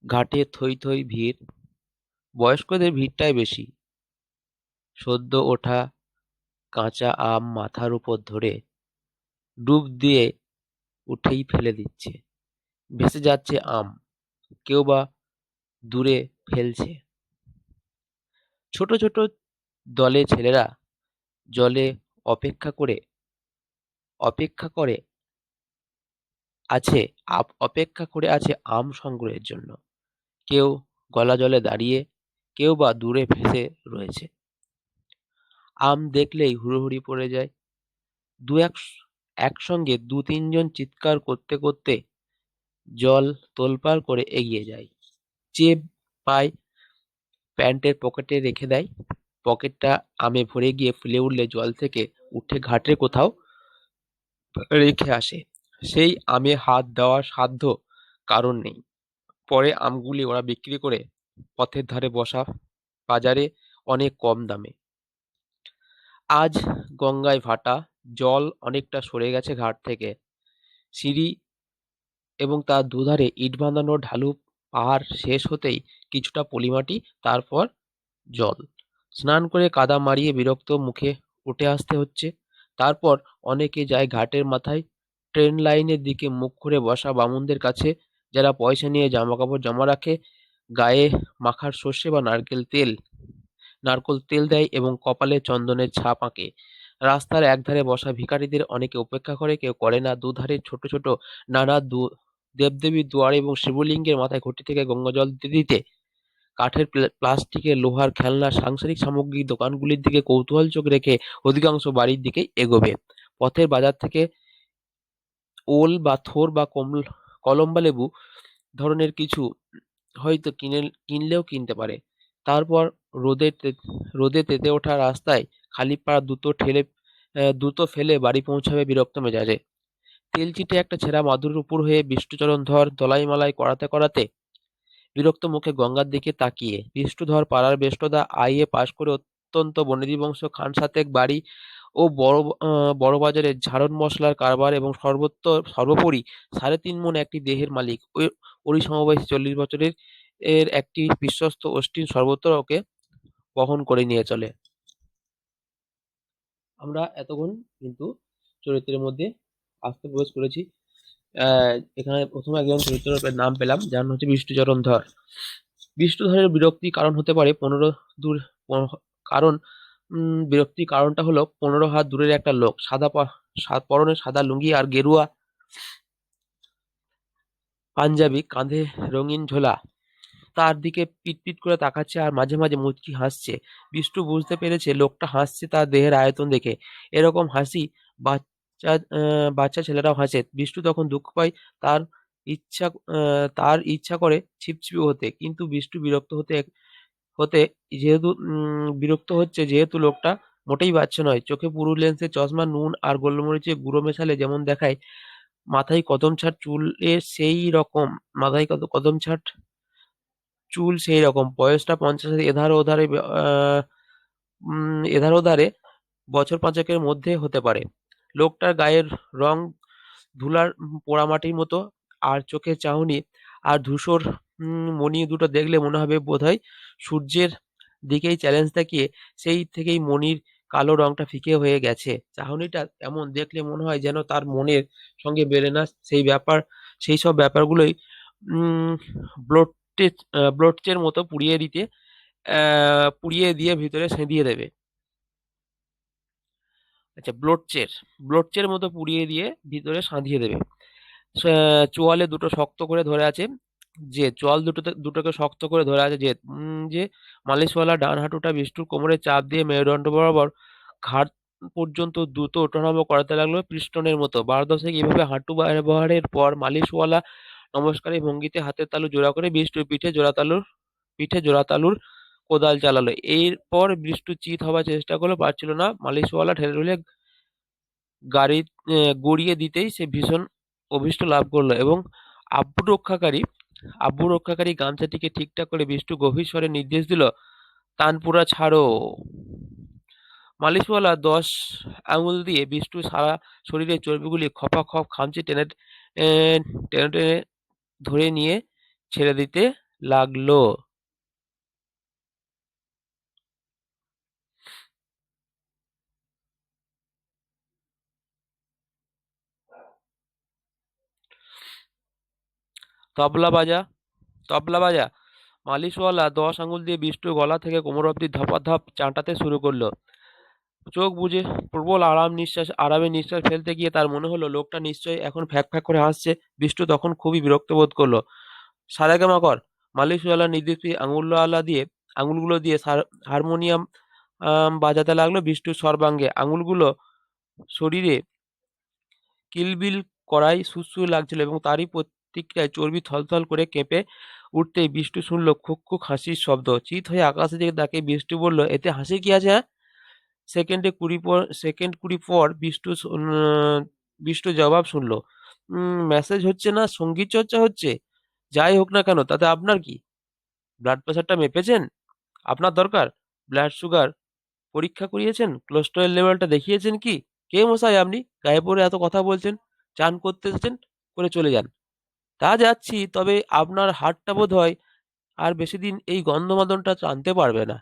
ঘাটে থই থই ভিড়, বয়স্কদের ভিড়টাই বেশি। সদ্য ওঠা কাঁচা আম মাথার উপর ধরে ডুব দিয়ে উঠেই ফেলে দিচ্ছে, ভেসে যাচ্ছে আম, কেউ বা দূরে ফেলছে। ছোট ছোট দলে ছেলেরা জলে অপেক্ষা করে অপেক্ষা করে আছে অপেক্ষা করে আছে আম সংগ্রহের জন্য। কেউ গলা জলে দাঁড়িয়ে, কেউ বা দূরে ভেসে রয়েছে। আম দেখলেই হুড়োহুড়ি পড়ে যায়। দু এক একসঙ্গে দু তিনজন চিৎকার করতে করতে জল তোলপাড় করে এগিয়ে যায়। যে পায় প্যান্টের পকেটে রেখে দেয়। পকেটটা আমে ভরে গিয়ে ফুলে উঠলে জল থেকে উঠে ঘাটের কোথাও রেখে আসে। সেই আমে হাত দেওয়ার সাধ্য কারণ নেই। পরে আমগুলি ওরা বিক্রি করে পথের ধারে বসা বাজারে অনেক কম দামে। আজ গঙ্গায় ভাটা, জল অনেকটা সরে গেছে ঘাট থেকে। সিঁড়ি এবং তার দুধারে ইট বাঁধানো ঢালু পাহাড় শেষ হতেই কিছুটা পলিমাটি, তারপর জল। স্নান করে কাদা মাড়িয়ে বিরক্ত মুখে উঠে আসতে হচ্ছে। তারপর অনেকে যায় ঘাটের মাথায় ট্রেন লাইনের দিকে মুখ করে বসা বামুনদের কাছে, যারা পয়সা নিয়ে জামাকাপড় জমা রাখে, গায়ে মাখার সর্ষে বা নারকোল তেল দেয় এবং কপালে চন্দনের ছাপ আঁকে। রাস্তার একধারে বসা ভিখারিদের অনেকে উপেক্ষা করে, কেউ করে না। দুধারে ছোট ছোট নানা দেবদেবীর দুয়ারে এবং শিবলিঙ্গের মাথায় ঘটি থেকে গঙ্গা জল দিতে দিতে কাঠের, প্লাস্টিকের, লোহার খেলনা, সাংসারিক সামগ্রীর দোকানগুলির দিকে কৌতূহল চোখ রেখে অধিকাংশ বাড়ির দিকেই এগোবে। পথের বাজার থেকে ওল বা থোর বা কলম বা লেবু ধরনের কিছু হয়তো কিনলেও কিনতে পারে। তারপর রোদে তেতে ওঠা রাস্তায় খালি পা দ্রুত ফেলে বাড়ি পৌঁছাবে বিরক্ত মেজাজে। তেল চিটে একটা ছেঁড়া মাদুরের উপর হয়ে বিষ্ণুচরণ ধর দলাই মালাই করাতে করাতে বিরক্ত মুখে গঙ্গার দিকে তাকিয়ে। বিষ্ণুধর পাড়ার বেষ্টদা আইএ পাশ করে অত্যন্ত বনেদি বংশ, খান সাতেক বাড়ি ও বড় বাজারের ঝাড়ন মশলার কারবার এবং সর্বোপরি 3.5 মণ একটি দেহের মালিক। ওরই সমবয়সী 40 বছরের একটি বিশ্বস্ত অষ্টিন সর্বত্র ওকে বহন করে নিয়ে চলে। আমরা এতক্ষণ কিন্তু চরিত্রের মধ্যে আসতে প্রবেশ করেছি। এখানে প্রথমে একজন চরিত্রের নাম পেলাম, যার নাম হচ্ছে বিষ্ণুচরণ ধর। বিষ্ণুধরের বিরক্তির কারণ হতে পারে কারণ বিরক্তির কারণটা হলো 15 হাত দূরের একটা লোক, পরনে সাদা লুঙ্গি আর গেরুয়া পাঞ্জাবি, কাঁধে রঙিন ঝোলা, তার দিকে পিটপিট করে তাকাচ্ছে আর মাঝে মাঝে মুচকি হাসছে। বিষ্টু বুঝতে পেরেছে লোকটা হাসছে তার দেহের আয়তন দেখে। এরকম হাসি বাচ্চা ছেলেরাও হাসে। বিষ্টু তখন দুঃখ পায়। তার ইচ্ছা করে ছিপছিপে হতে, কিন্তু বিষ্টু হতে বিরক্ত হচ্ছে যেহেতু লোকটা মোটেই বাচ্চা নয়। চোখে পুরু লেন্সের চশমা, নুন আর গোলমরিচের গুঁড়ো মেশালে যেমন দেখায়, মাথায় কদম ছাট চুলে সেই রকম। মাথায় কদম ছাট চুল সেই রকম। বয়সটা 50-এর এধার ওধারে, বছর পাঁচেকের মধ্যে হতে পারে। লোকটার গায়ের রং ধুলার পোড়ামাটির মতো, আর চোখের চাহনি আর ধূসর মণি দুটো দেখলে মনে হবে বোধহয় সূর্যের দিকেই চ্যালেঞ্জ দেখিয়ে সেই থেকেই মণির কালো রংটা ফিকে হয়ে গেছে। চাহনিটা এমন দেখলে মনে হয় যেন তার মনের সঙ্গে বেড়ে না। সেই সব ব্যাপারগুলোই উম ব্লোটচের মতো পুড়িয়ে দিয়ে ভিতরে সেঁধিয়ে দেবে। আচ্ছা, ব্লোটচের মতো পুড়িয়ে দিয়ে ভিতরে সাঁধিয়ে দেবে। চোয়ালে দুটো শক্ত করে ধরে আছে চোয়াল দুটোকে শক্ত করে ধরে আছে যে মালিশওয়ালা ডান হাঁটুটা বিষ্টুর কোমরে চাপ দিয়ে মেরুদণ্ড বরাবর ঘাট পর্যন্ত দ্রুত ওঠানামা করাতে লাগলো পিস্টনের মতো। 12 দশেক এভাবে হাঁটু ব্যবহারের পর মালিশওয়ালা নমস্কারী ভঙ্গিতে হাতের তালু জোড়া করে বিষ্টুর পিঠে জোড়াতালুর কোদাল চালালো। এরপর বিষ্টু চিত হবার চেষ্টা করলো, পারছিল না। মালিশওয়ালা ঠেলে ঠেলে গাড়ি গড়িয়ে দিতেই সে ভীষণ অভীষ্ট লাভ করলো এবং আব্রু রক্ষাকারী আব্রু রক্ষাকারী গামছাটিকে ঠিকঠাক করে বিষ্টু গভীর স্বরে নির্দেশ দিল, তানপুরা ছাড়ো। মালিশওয়ালা 10 আঙুল দিয়ে বিষ্টু সারা শরীরের চর্বিগুলি খপাখপ খামচে টেনে টেনে ধরে নিয়ে ছেড়ে দিতে লাগলো। তবলা বাজা, তবলা বাজা। মালিশওয়ালা 10 আঙুল দিয়ে বিষ্টুর গলা থেকে কোমর অব্দি ধপাধপ চাটাতে শুরু করলো। চোখ বুজে প্রবল আরামে নিঃশ্বাস ফেলতে গিয়ে তার মনে হলো লোকটা নিশ্চয়ই এখন ফ্যাক ফ্যাক করে হাসছে। বিষ্টু তখন খুবই বিরক্ত বোধ করলো। সারেগামা কর। মালিশওয়ালা নির্দেশে আঙুলগুলো দিয়ে হারমোনিয়াম বাজাতে লাগলো। বিষ্টুর সর্বাঙ্গে আঙুলগুলো শরীরে কিলবিল করায় সুরসুর লাগছিল এবং তারই প্রতিক্রিয়ায় চর্বি থলথল করে কেঁপে উঠতেই বিষ্টু শুনল খুক খুক হাসির শব্দ। চিত হয়ে আকাশের দিকে তাকিয়ে বিষ্টু বলল, এতে হাসির কি আছে, হ্যাঁ? সেকেন্ড 20 পর বিষ্টু জবাব শুনল, মেসেজ হচ্ছে না সঙ্গীত চর্চা হচ্ছে। যাই হোক না কেন তাতে আপনার কি? ব্লাড প্রেশারটা মেপেছেন? আপনার দরকার? ব্লাড সুগার পরীক্ষা করিয়েছেন? কোলেস্টেরল লেভেলটা দেখিয়েছেন কি? কে মশাই আপনি? গায়ে পড়ে এত কথা বলছেন? চান করতে এসেছেন, করে চলে যান। তা যাচ্ছি, তবে আপনার হাড়টা বোধ হয় আর বেশি দিন এই গন্ধমাদনটা টানতে পারবে না।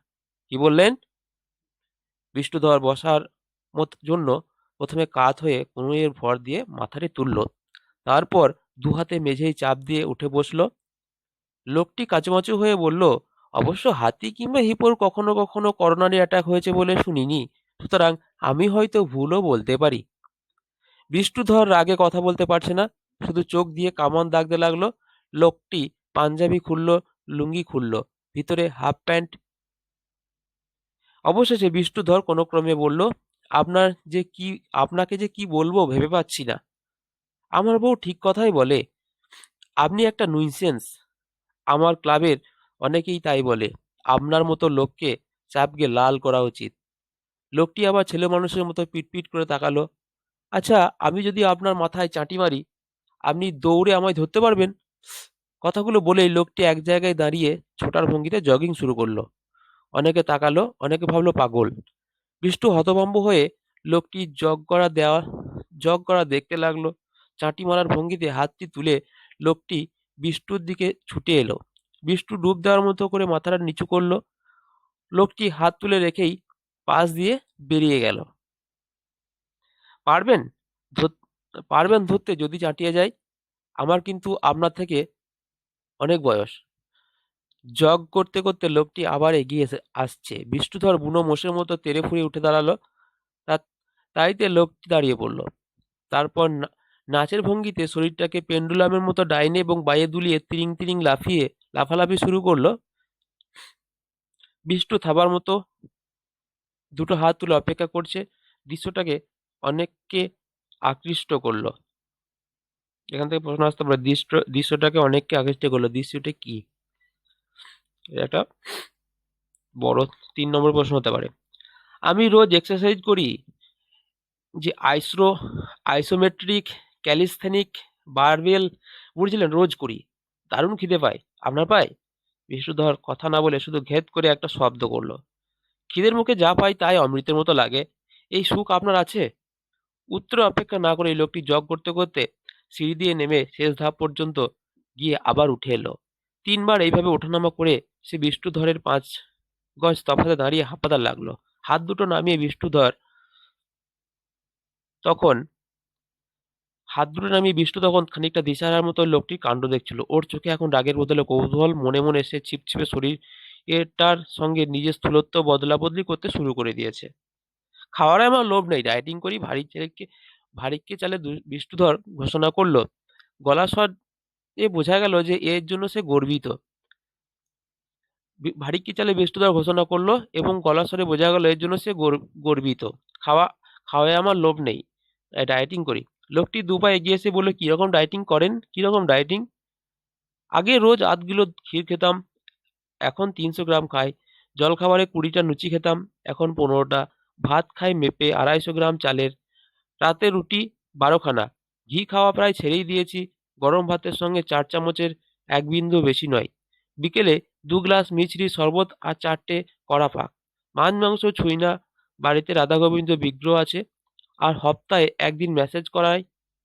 কি বললেন? বিষ্ণুধর বসার জন্য প্রথমে কাত হয়ে কনুইয়ের ভর দিয়ে মাথাটি তুলল। তারপর দুহাতে মেঝেই চাপ দিয়ে উঠে বসল। লোকটি কাচুমাচু হয়ে বলল, অবশ্য হাতি কিংবা হিপোর কখনো কখনো করোনারি অ্যাটাক হয়েছে বলে শুনিনি, সুতরাং আমি হয়তো ভুলও বলতে পারি। বিষ্ণুধর রাগে কথা বলতে পারছে না, শুধু চোখ দিয়ে কামান দাগতে লাগলো। লোকটি পাঞ্জাবি খুলল, লুঙ্গি খুলল, ভিতরে হাফ প্যান্ট। অবশেষে বিষ্ণুধর কোনো ক্রমে বলল, আপনার যে কি আপনাকে যে কি বলবো ভেবে পাচ্ছি না। আমার বউ ঠিক কথাই বলে, আপনি একটা নুইসেন্স। আমার ক্লাবের অনেকেই তাই বলে। আপনার মতো লোককে চাপকে লাল করা উচিত। লোকটি আবার ছেলে মানুষের মতো পিটপিট করে তাকালো। আচ্ছা, আমি যদি আপনার মাথায় চাঁটি মারি, আপনি দৌড়ে আমায় ধরতে পারবেন? কথাগুলো বলেই লোকটি এক জায়গায় দাঁড়িয়ে ছোটার ভঙ্গিতে জগিং শুরু করলো। অনেকে তাকালো, অনেকে ভাবলো পাগল। বিষ্টু হতভম্ব হয়ে লোকটি জগ করা দেখতে লাগলো। চাঁটি মারার ভঙ্গিতে হাতটি তুলে লোকটি বিষ্টুর দিকে ছুটে এলো। বিষ্টু ডুব দেওয়ার মতো করে মাথাটা নিচু করলো। লোকটি হাত তুলে রেখেই পাশ দিয়ে বেরিয়ে গেল। পারবেন? ধর- পারবেন ধরতে যদি চাটিয়ে যায়? আমার কিন্তু আপনার থেকে অনেক বয়স। জগ করতে করতে লোকটি আবার এগিয়ে আসছে। বিষ্ণুধর বুনো মোষের মতো তেড়ে ফুঁড়ে উঠে দাঁড়ালো। তা- তাইতে লোকটি দাঁড়িয়ে পড়ল। তারপর নাচের ভঙ্গিতে শরীরটাকে পেন্ডুলামের মতো ডাইনে এবং বাইয়ে দুলিয়ে তিরিং তিরিং লাফালাফি শুরু করলো। বিষ্টু থাবার মতো দুটো হাত তুলে অপেক্ষা করছে। দৃশ্যটাকে অনেককে আকৃষ্ট করলো। এখান থেকে প্রশ্ন আসতে পারে, দৃশ্যটাকে অনেককে আকৃষ্ট করলো, দৃশ্যটা কি? এটা একটা বড় 3 নম্বর প্রশ্ন হতে পারে। আমি রোজ এক্সারসাইজ করি, যে আইসোমেট্রিক ক্যালিস্থেনিক বারবেল, বুঝলেন, রোজ করি। দারুণ খিদে পায়। আপনার পায়? বিষ্ণুধর কথা না বলে শুধু ঘেদ করে একটা শব্দ করলো। খিদের মুখে যা পাই তাই অমৃতের মতো লাগে। এই সুখ আপনার আছে? উত্তর অপেক্ষা না করে লোকটি জগ করতে করতে সিঁড়ি দিয়ে নেমে শেষ ধাপ পর্যন্ত গিয়ে আবার উঠে এলো। 3বার এইভাবে ওঠানামা করে সে বিষ্ণুধরের 5 গজ তফাতে দাঁড়িয়ে হাঁপাতে লাগলো। হাত দুটো নামিয়ে তখন বিষ্টু তখন খানিকটা দিশাহারার মতো লোকটির কাণ্ড দেখছিল। ওর চোখে এখন রাগের বদলে কৌতূহল। মনে মনে সে ছিপছিপে শরীর এটার সঙ্গে নিজের স্থূলত্ব বদলা বদলি করতে শুরু করে দিয়েছে। খাওয়ারে আমার লোভ নেই, ডায়েটিং করি। ভারিককে চালে বিষ্ণুধর ঘোষণা করলো। গলার স্বর বোঝা গেল যে এর জন্য সে গর্বিত। ভারিক্কি চালে বিষ্ণুধর ঘোষণা করলো এবং গলার স্বরে বোঝা গেল এর জন্য সে গর্বিত। খাওয়া খাওয়ায় আমার লোভ নেই, ডায়েটিং করি। লোকটি 2 পা এগিয়ে এসে বলল, কিরকম ডায়েটিং করেন? কিরকম ডায়েটিং? আগে রোজ 8 কিলো ক্ষীর খেতাম, এখন 300 গ্রাম খাই। জলখাবারে 20টা লুচি খেতাম, এখন 15টা। ভাত খাই মেপে 250 গ্রাম চালের। রাতে রুটি 12খানা। ঘি খাওয়া প্রায় ছেড়েই দিয়েছি। গরম ভাতের সঙ্গে 4 চামচের 1 বিন্দু বেশি নয়। বিকেলে 2 গ্লাস মিছরি শরবত আর 4টে কড়া পাক। মাছ মাংস ছুঁই না। বাড়িতে রাধা গোবিন্দ বিগ্রহ আছে। আর সপ্তাহে একদিন ম্যাসেজ করাই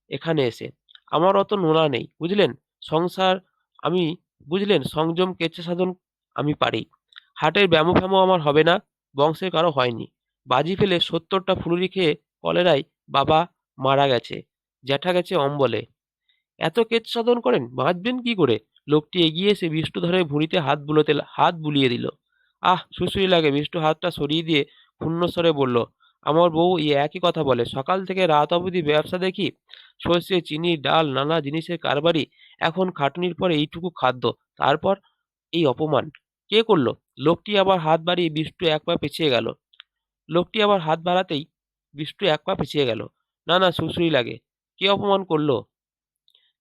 এখানে এসে। আমার অত নোনা নেই, বুঝলেন। সংসার আমি বুঝলেন, সংযম কেচ্ছা সাধন আমি পারি। হাটের ব্যামো ফ্যামো আমার হবে না, বংশের কারো হয়নি। বাজি ফেলে ৭০টা ফুলুরি খেয়ে কলেরায় বাবা মারা গেছে, জ্যাঠা গেছে অম্বলে। এত কেচ সাধন করেন, বাঁচবেন কি করে? লোকটি এগিয়ে এসে বিষ্টুধরের ভুঁড়িতে হাত বুলিয়ে দিল। আহ, সুসুরি লাগে। বিষ্টু হাতটা সরিয়ে দিয়ে ক্ষুণ্ণস্বরে বলল, আমার বউ এই একই কথা বলে। সকাল থেকে রাত অবধি ব্যবসা দেখি, সর্ষে, চিনি, ডাল, নানা জিনিসের কারবারি। এখন খাটুনির পরে এইটুকু খাদ্য, তারপর এই অপমান। কে করলো? লোকটি আবার হাত বাড়িয়ে বিষ্টু এক পা পিছিয়ে গেল। লোকটি আবার হাত বাড়াতেই বিষ্টু এক পা পিছিয়ে গেল। না না, সুসুরি লাগে। কে অপমান করলো?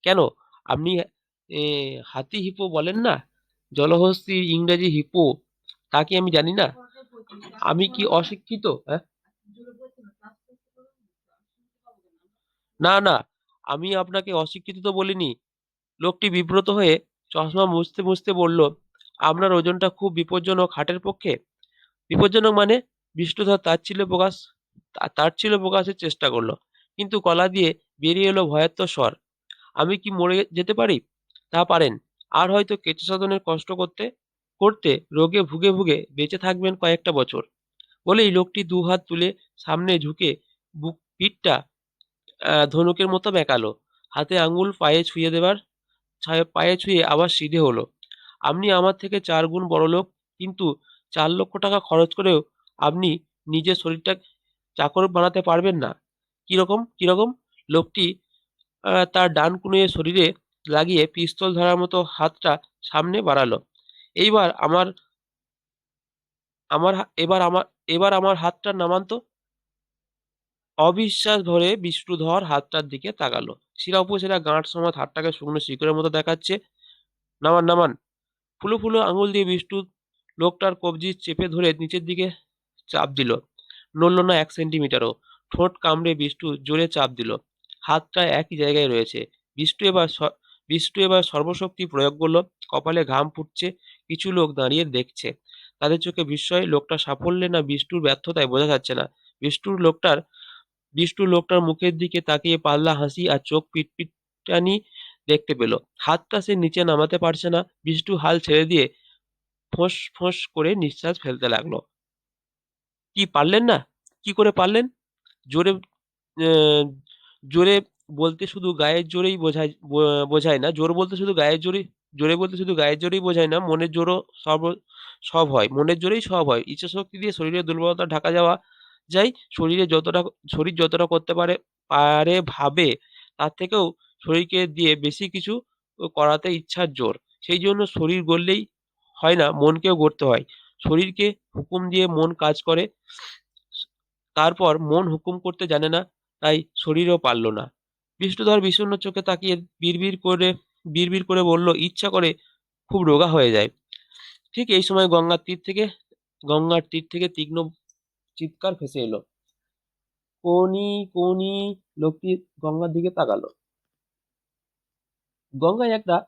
কেন? আপনি এ হাতি হিপো বলেন না? জলহস্তির ইংরেজি হিপো, তা কি আমি জানি না? আমি কি অশিক্ষিত? হ্যাঁ? না না, আমি আপনাকে অশিক্ষিত তো বলিনি। লোকটি বিব্রত হয়ে চশমা মুছতে মুছতে বলল, আপনার ওজনটা খুব বিপজ্জনক হাটের পক্ষে। বিপজ্জনক মানে? বিষ্ণুধর তাচ্ছিল্য প্রকাশের চেষ্টা করলো, কিন্তু গলা দিয়ে বেরিয়ে এলো ভয়ার্ত স্বর। আমি কি মরে যেতে পারি? তা পারেন। আর হয়তো কেঁচো সাধনের কষ্ট করতে করতে রোগে ভুগে ভুগে বেঁচে থাকবেন কয়েকটা বছর। বলেই লোকটি দুহাত তুলে সামনে ঝুঁকে পিঠটা ধনুকের মতো বেঁকালো। হাতে আঙুল পায়ে ছুঁয়ে আবার সিধে হলো। আপনি আমার থেকে ৪ গুণ বড়লোক, কিন্তু ৪ লক্ষ টাকা খরচ করেও আপনি নিজের শরীরটা চাকর বানাতে পারবেন না। কিরকম কিরকম? লোকটি তার ডান কনুইয়ে শরীরে লাগিয়ে পিস্তল ধরার মতো হাতটা সামনে বাড়ালো। এইবার আমার আমার হা- এবার আমার হাতটা নামান তো। অবিশ্বাস ভরে বিষ্ণুধর হাতটার দিকে তাকালো। শিরা উপশিরা গাঁট সমেত হাতটাকে শুকনো শিকড়ের মতো দেখাচ্ছে। নামান নামান। ফুলো ফুলো আঙুল দিয়ে বিষ্টু লোকটার কবজি চেপে ধরে নিচের দিকে চাপ দিল। নড়ল না ১ সেন্টিমিটারও। ঠোঁট কামড়ে বিষ্টু জোরে চাপ দিল। হাতটা একই জায়গায় রয়েছে। বিষ্টু এবার বিষ্টু এবার সর্বশক্তি প্রয়োগ করলো। কপালে ঘাম ফুটছে। কিছু লোক দাঁড়িয়ে দেখছে। তাদের চোখে বিস্ময়। লোকটার সাফল্যে না বিষ্টুর ব্যর্থতায় বোঝা যাচ্ছে না। বিষ্টুর লোকটার বিষ্টু লোকটার মুখের দিকে তাকিয়ে পাতলা হাসি আর চোখ পিটপিটানি দেখতে পেল। হাতটা সে নিচে নামাতে পারছে না। বিষ্টু হাল ছেড়ে দিয়ে ফোঁস ফোঁস করে নিঃশ্বাস ফেলতে লাগলো। কি পারলেন না? কি করে পারলেন? জোরে আহ, জোরে বলতে শুধু গায়ের জোরেই বোঝায় না। জোরে বলতে শুধু গায়ের জোরেই বোঝায় না, মনের জোরও সব সব হয়। মনের জোরেই সব হয়। ইচ্ছা শক্তি দিয়ে শরীরের দুর্বলতা ঢাকা যাওয়া যায়। শরীর যতটা করতে পারে পারে ভাবে, তার থেকেও শরীরকে দিয়ে বেশি কিছু করাতে ইচ্ছার জোর। সেই জন্য শরীর গড়লেই হয় না, মনকেও গড়তে হয়। শরীরকে হুকুম দিয়ে মন কাজ করে, তারপর মন হুকুম করতে জানে না, তাই শরীরও পারল না। বিষ্ণুধর বিষণ্ণ চোখে তাকিয়ে বিড়বিড় করে বলল, ইচ্ছা করে খুব রোগা হয়ে যায়। ঠিক এই সময় গঙ্গার তীর থেকে তীক্ষ্ণ চিৎকার ভেসে এলো। কোনি কোনি। লোকটি গঙ্গার দিকে তাকালো। গঙ্গায় একটা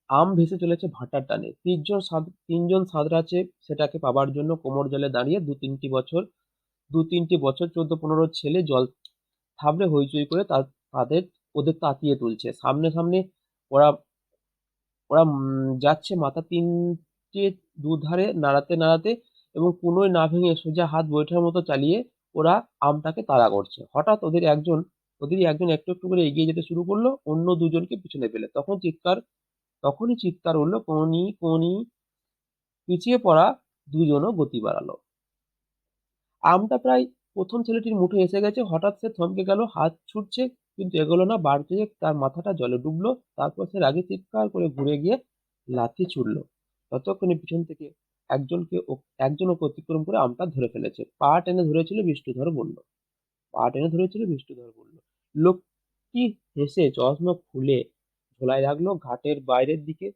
আম ভেসে চলেছে ভাটার টানে। তিনজন সাঁতরাচ্ছে সেটাকে পাবার জন্য কোমর জলে দাঁড়িয়ে। দু তিনটি বছর ১৪-১৫ ছেলে জল থাবড়ে হইচই করে তাদের ওদের তাতিয়ে তুলছে। সামনে সামনে ওরা ওরা যাচ্ছে মাথা তিনটে দুধারে নাড়াতে নাড়াতে, এবং কোনোই না ভেঙে সোজা হাত বৈঠার মতো চালিয়ে ওরা আমটাকে তাড়া করছে। হঠাৎ ওদেরই একজন একটু একটু করে এগিয়ে যেতে শুরু করলো, অন্য দুজনকে পিছনে ফেলে। তখনই চিৎকার উঠলো, কোনি কোনি। পিছিয়ে পড়া দুজনও গতি বাড়ালো। আমটা প্রায় প্রথম ছেলেটির মুঠোয় এসে গেছে। হঠাৎ সে থমকে গেল। হাত ছুটছে, কিন্তু এগোলো না। বাড়তে যেয়ে তার মাথাটা জলে ডুবলো। তারপর সে রাগে চিৎকার করে ঘুরে গিয়ে লাথি ছুড়লো। ততক্ষণে পিছন থেকে একজন ওকে অতিক্রম করে আমটা ধরে ফেলেছে। পা টেনে ধরেছিল বিষ্ণুধর বলল। লোকটি হেসে চশমা খুলে ঝোলায় রাখলো। ঘাটের বাইরের দিকে,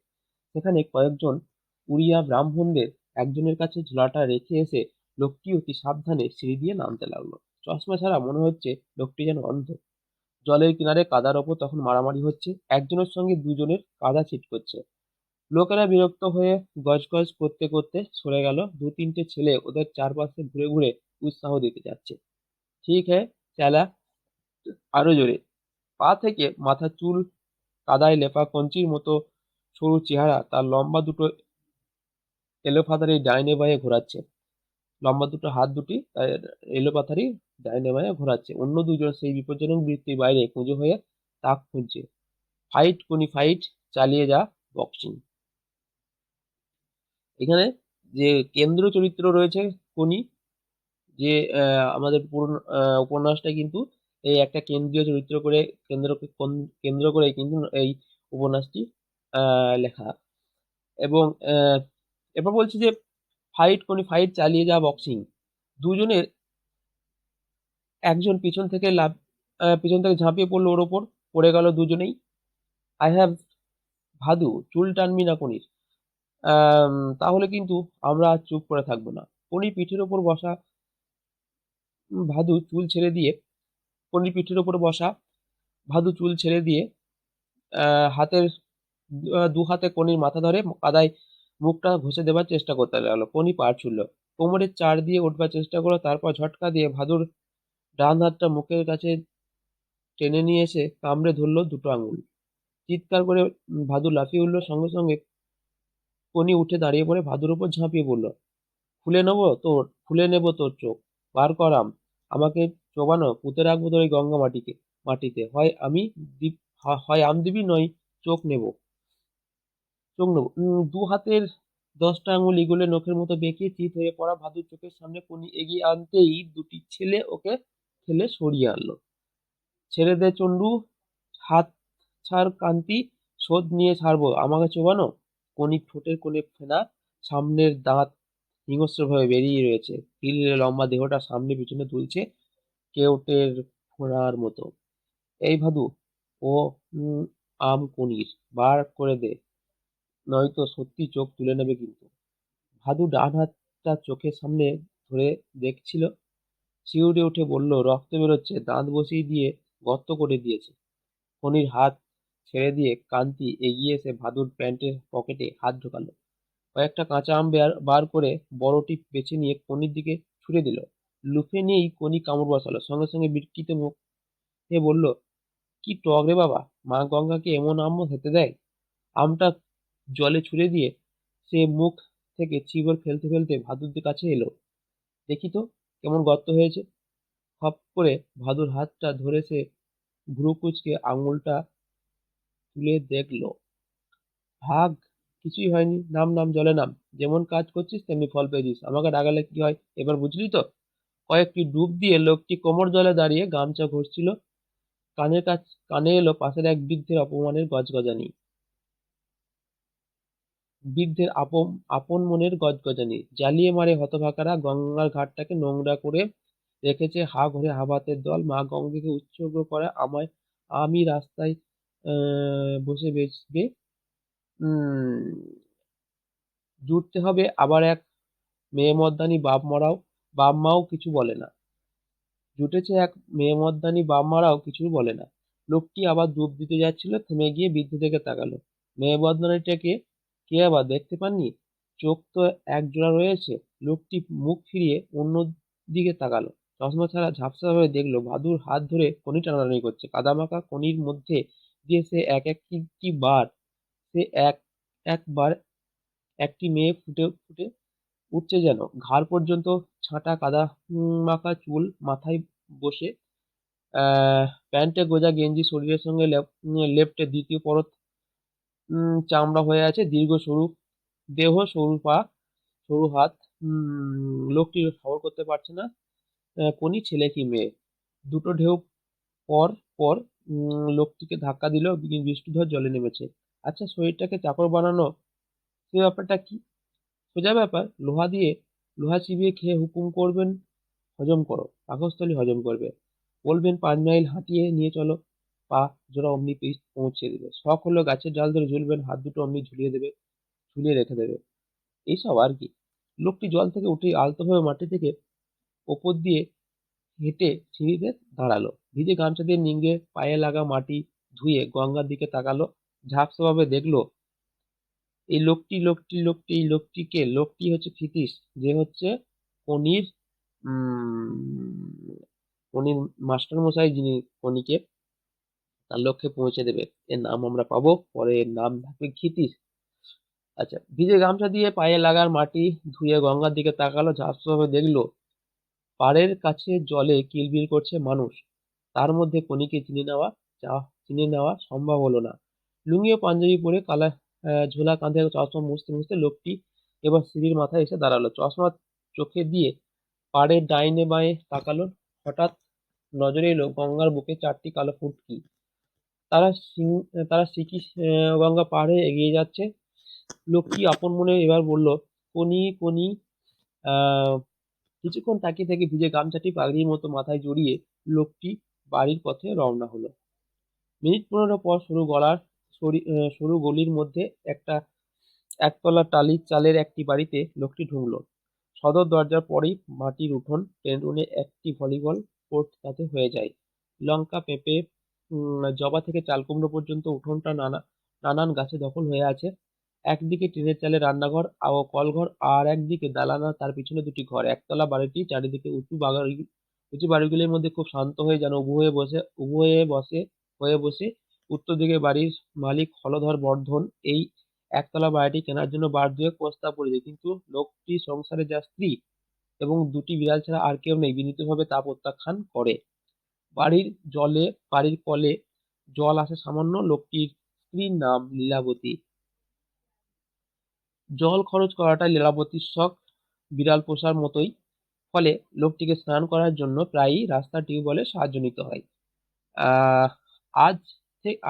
সেখানে কয়েকজন উড়িয়া ব্রাহ্মণদের একজনের কাছে ঝোলাটা রেখে এসে লোকটি অতি সাবধানে সিঁড়ি দিয়ে নামতে লাগলো। চশমা ছাড়া মনে হচ্ছে লোকটি যেন অন্ধ। জলের কিনারে কাদার ওপর তখন মারামারি হচ্ছে। একজনের সঙ্গে দুজনের কাদা ছিটকছে। লোকেরা বিরক্ত হয়ে গজগজ করতে করতে সরে গেল। দু-তিনটে ছেলে ওদের চারপাশে ঘুরে ঘুরে উৎসাহ দিতে যাচ্ছে। ঠিক হ্যায় চেলা, আরো জোরে। পা থেকে মাথার চুল কাদায় লেপা কঞ্চির মতো সরু চেহারা, তার লম্বা দুটো এলোপাথারি ডাইনে বাঁয়ে ঘোরাচ্ছে। লম্বা দুটো হাত দুটি তার এলোপাথারি ডাইনে বাঁয়ে ঘোরাচ্ছে। অন্য দুজন সেই বিপজ্জনক বৃত্তির বাইরে কুঁজো হয়ে তাক খুঁজছে। ফাইট কোনি ফাইট, চালিয়ে যা বক্সিং। এখানে যে কেন্দ্র চরিত্র রয়েছে কোনি, যে আমাদের পুরো উপন্যাসটা কিন্তু এই একটা কেন্দ্রীয় চরিত্র করে কেন্দ্র করে কিন্তু এই উপন্যাসটি লেখা। এবং এরপর বলছি যে ফাইট কোনি ফাইট, চালিয়ে যা বক্সিং। দুজনের একজন পিছন থেকে ঝাঁপিয়ে পড়লো ওর ওপর, পড়ে গেল দুজনেই। আই হ্যাভ, ভাদু চুল টানবি না কোনির। আম, তাহলে কিন্তু আমরা আর চুপ করে থাকবো না। কোনি পিঠের ওপর বসা, ভাদু চুল ছেড়ে দিয়ে কোনির পিঠের ওপর বসা ভাদু চুল ছেড়ে দিয়ে হাতের দু হাতে কোনির মাথা ধরে কাদায় মুখটা ঘষে দেবার চেষ্টা করতে লাগলো। কোনি পারছিল, কোমরের চার দিয়ে উঠবার চেষ্টা করলো, তারপর ঝটকা দিয়ে ভাদুর ডান হাতটা মুখের কাছে টেনে নিয়ে এসে কামড়ে ধরলো দুটো আঙুল। চিৎকার করে ভাদু লাফিয়ে উঠলো। সঙ্গে সঙ্গে কোনি উঠে দাঁড়িয়ে পড়ে ভাদুর উপর ঝাঁপিয়ে পড়লো। খুলে নেবো তোর চোখ, বার কর আম, আমাকে চোবানো, পুঁতে রাখবো তোর এই গঙ্গা মাটিতে। হয় আম দিবি, নয় চোখ নেবো। দু হাতের 10টা আঙুল ইগলের নখের মতো বেঁকিয়ে চিত হয়ে পড়া ভাদুর চোখের সামনে কোনি এগিয়ে আনতেই দুটি ছেলে ওকে ঠেলে সরিয়ে আনলো। ছেড়ে দে চন্ডু, হাত ছাড় কান্তি, শোধ নিয়ে ছাড়বো আমাকে চোবানো। কোনি ঠোঁটের কোণে ফেনা, সামনের দাঁত হিংস্রভাবে বেরিয়ে রয়েছে। হিলহিলে লম্বা দেহটা সামনে পিছনে দুলছে কেউটের ফোঁড়ার মতো। এই ভাদু, ও উম, আম কোনির, বার করে দে, নয়তো সত্যি চোখ তুলে নেবে কিন্তু। ভাদু ডান হাতটা চোখের সামনে ধরে দেখছিল, শিউরে উঠে বলল, রক্ত বেরোচ্ছে, দাঁত বসিয়ে দিয়ে গর্ত করে দিয়েছে। ফণির হাত ছেড়ে দিয়ে কান্তি এগিয়ে এসে ভাদুর প্যান্টের পকেটে হাত ঢোকালো। কয়েকটা কাঁচা আম বার করে বড়টি বেছে নিয়ে কনির দিকে ছুড়ে দিল। লুফে নিয়েই কনি কামড় বসালো। সঙ্গে সঙ্গে বিকৃত মুখে বলল, কি টক রে বাবা, মা গঙ্গাকে এমন আম খেতে দেয়? আমটা জলে ছুঁড়ে দিয়ে সে মুখ থেকে চিবর ফেলতে ফেলতে ভাদুর কাছে এলো। দেখি তো কেমন গর্ত হয়েছে। খপ করে ভাদুর হাতটা ধরে সে ভ্রু কুঁচকে আঙুলটা তুলে দেখলো। ভাগ, কিছুই হয়নি। নাম নাম জলে নাম। যেমন কাজ করছিস তেমনি ফল পেয়েছিস। আমাকে রাগালে কি হয় এবার বুঝলি তো? কয়েকটি ডুব দিয়ে লোকটি কোমর জলে দাঁড়িয়ে গামছা ঘষছিল। কানে এলো পাশের এক বৃদ্ধের অপমানের গজগজানি। বৃদ্ধের আপন মনের গজগজানি। জ্বালিয়ে মারে হতভাগারা, গঙ্গার ঘাটটাকে নোংরা করে রেখেছে হা ঘরে হাবাতের দল। মা গঙ্গাকে উৎসর্গ করে আমায়, আমি রাস্তায় বসে বেচবে। উম জুটতে হবে আবার এক মেয়ে-মদ্দানি বাপ মাও কিছু বলে না। জুটেছে এক মেয়ে-মদ্দানি বাপ মারাও কিছু বলে না। লোকটি আবার ডুব দিতে যাচ্ছিল, থেমে গিয়ে বৃদ্ধের দিকে তাকালো। মেয়ে-মদ্দানিটাকে কে আবার দেখতে পাননি? চোখ তো একজোড়া রয়েছে। লোকটি মুখ ফিরিয়ে অন্য দিকে তাকালো। চশমা ছাড়া ঝাপসা ভাবে দেখলো ভাদুর হাত ধরে কনি টানাটানি করছে। কাদামাখা কনির মধ্যে দিয়ে সে এক একবার একটি মেয়ে ফুটে ফুটে উঠছে যেন। ঘাড় পর্যন্ত ছাঁটা কাদা মাখা চুল মাথায় বসে, প্যান্টে গোজা গেঞ্জি শরীরের সঙ্গে লেপ্টে দ্বিতীয় পরত চামড়া হয়ে আছে। দীর্ঘ সরু দেহ, সরু পা, সরু হাত। লোকটি খবর করতে পারছে না কোনি ছেলে কি মেয়ে। দুটো ঢেউ পর পর লোকটিকে ধাক্কা দিল। বৃষ্টিধর জলে নেমেছে। আচ্ছা, শরীরটাকে চাকর বানানো, সে ব্যাপারটা কি? সোজা ব্যাপার। লোহা চিবিয়ে খেয়ে হুকুম করবেন হজম করো, পাকস্থলী হজম করবে। বলবেন 5 মাইল হাঁটিয়ে নিয়ে চলো, পা জোড়া অমনি পৌঁছে দেবে। শখ হলো গাছের ডাল ধরে ঝুলবেন, হাত দুটো অমনি ঝুলিয়ে রেখে দেবে। এইসব আর কি। লোকটি জল থেকে উঠে আলতোভাবে মাটি থেকে ওপর দিয়ে হেঁটে সিঁড়িতে দাঁড়ালো। ভিজে গামছা দিয়ে নিংড়ে পায়ে লাগা মাটি ধুয়ে গঙ্গার দিকে তাকালো। ঝাপসাভাবে দেখলো এই লোকটিকে। লোকটি হচ্ছে ক্ষিতীশ, যে হচ্ছে কনির উম কনির মাস্টার মশাই, যিনি কনিকে তার লক্ষ্যে পৌঁছে দেবে। এর নাম আমরা পাবো পরে। এর নাম থাকবে ক্ষিতীশ। আচ্ছা, ভিজে গামছা দিয়ে পায়ে লাগার মাটি ধুয়ে গঙ্গার দিকে তাকালো, ঝাপসাভাবে দেখলো পাড়ের কাছে জলে কিলবিল করছে মানুষ। তার মধ্যে কনিকে চিনে নেওয়া সম্ভব হলো না। লুঙ্গি ও পাঞ্জাবি পরে কালা ঝোলা কাঁধে চশমা মুছতে মুছতে লোকটি এবার সিঁড়ির মাথায় এসে দাঁড়ালো। চশমা চোখে দিয়ে পাড়ের ডাইনে বাঁয়ে তাকালো। হঠাৎ নজরে এলো গঙ্গার বুকে চারটি কালো ফুটকি। তারা তারা সিকি গঙ্গা পার হয়ে এগিয়ে যাচ্ছে। লোকটি আপন মনে এবার বলল, কোনি কোনি। আহ কিছুক্ষণ তাকিয়ে থেকে ভিজে গামছাটি পাগড়ির মতো মাথায় জড়িয়ে লোকটি বাড়ির পথে রওনা হলো। মিনিট 15 পর সরু গলির মধ্যে একটা একতলা টালির চালের একটি বাড়িতে লোকটি ঢুকলো। সদর দরজার পরেই মাটির উঠোন, টেনে একটি ভলিবল কোর্ট তাতে হয়ে যায়। লঙ্কা, পেঁপে, জবা থেকে চালকুমড়ো পর্যন্ত উঠোনটা নানান গাছে দখল হয়ে আছে। একদিকে টিনের চালের রান্নাঘর ও কলঘর, আর একদিকে দালান, আর তার পিছনে দুটি ঘর। একতলা বাড়িটি চারিদিকে উঁচু বাড়িগুলির মধ্যে খুব শান্ত হয়ে যেন উবু হয়ে বসে। উত্তর দিকে বাড়ির মালিক হলধর বর্ধন এই একতলা বাড়িটি কেনার জন্য বার দুয়েক প্রস্তাব করেছে, কিন্তু লোকটি সংসারে যা স্ত্রী এবং দুটি বিড়াল ছাড়া আর কেউ নেই, বিনীতভাবে তা প্রত্যাখ্যান করে। বাড়ির জলে বাড়ির কলে জল আসে সামান্য। লোকটির স্ত্রীর নাম লীলাবতী। জল খরচ করাটা লীলাবতীর শখ, বিড়াল পোষার মতোই। ফলে লোকটিকে স্নান করার জন্য প্রায়ই রাস্তার টিউবওয়েলে সাহায্য নিতে হয়। আহ আজ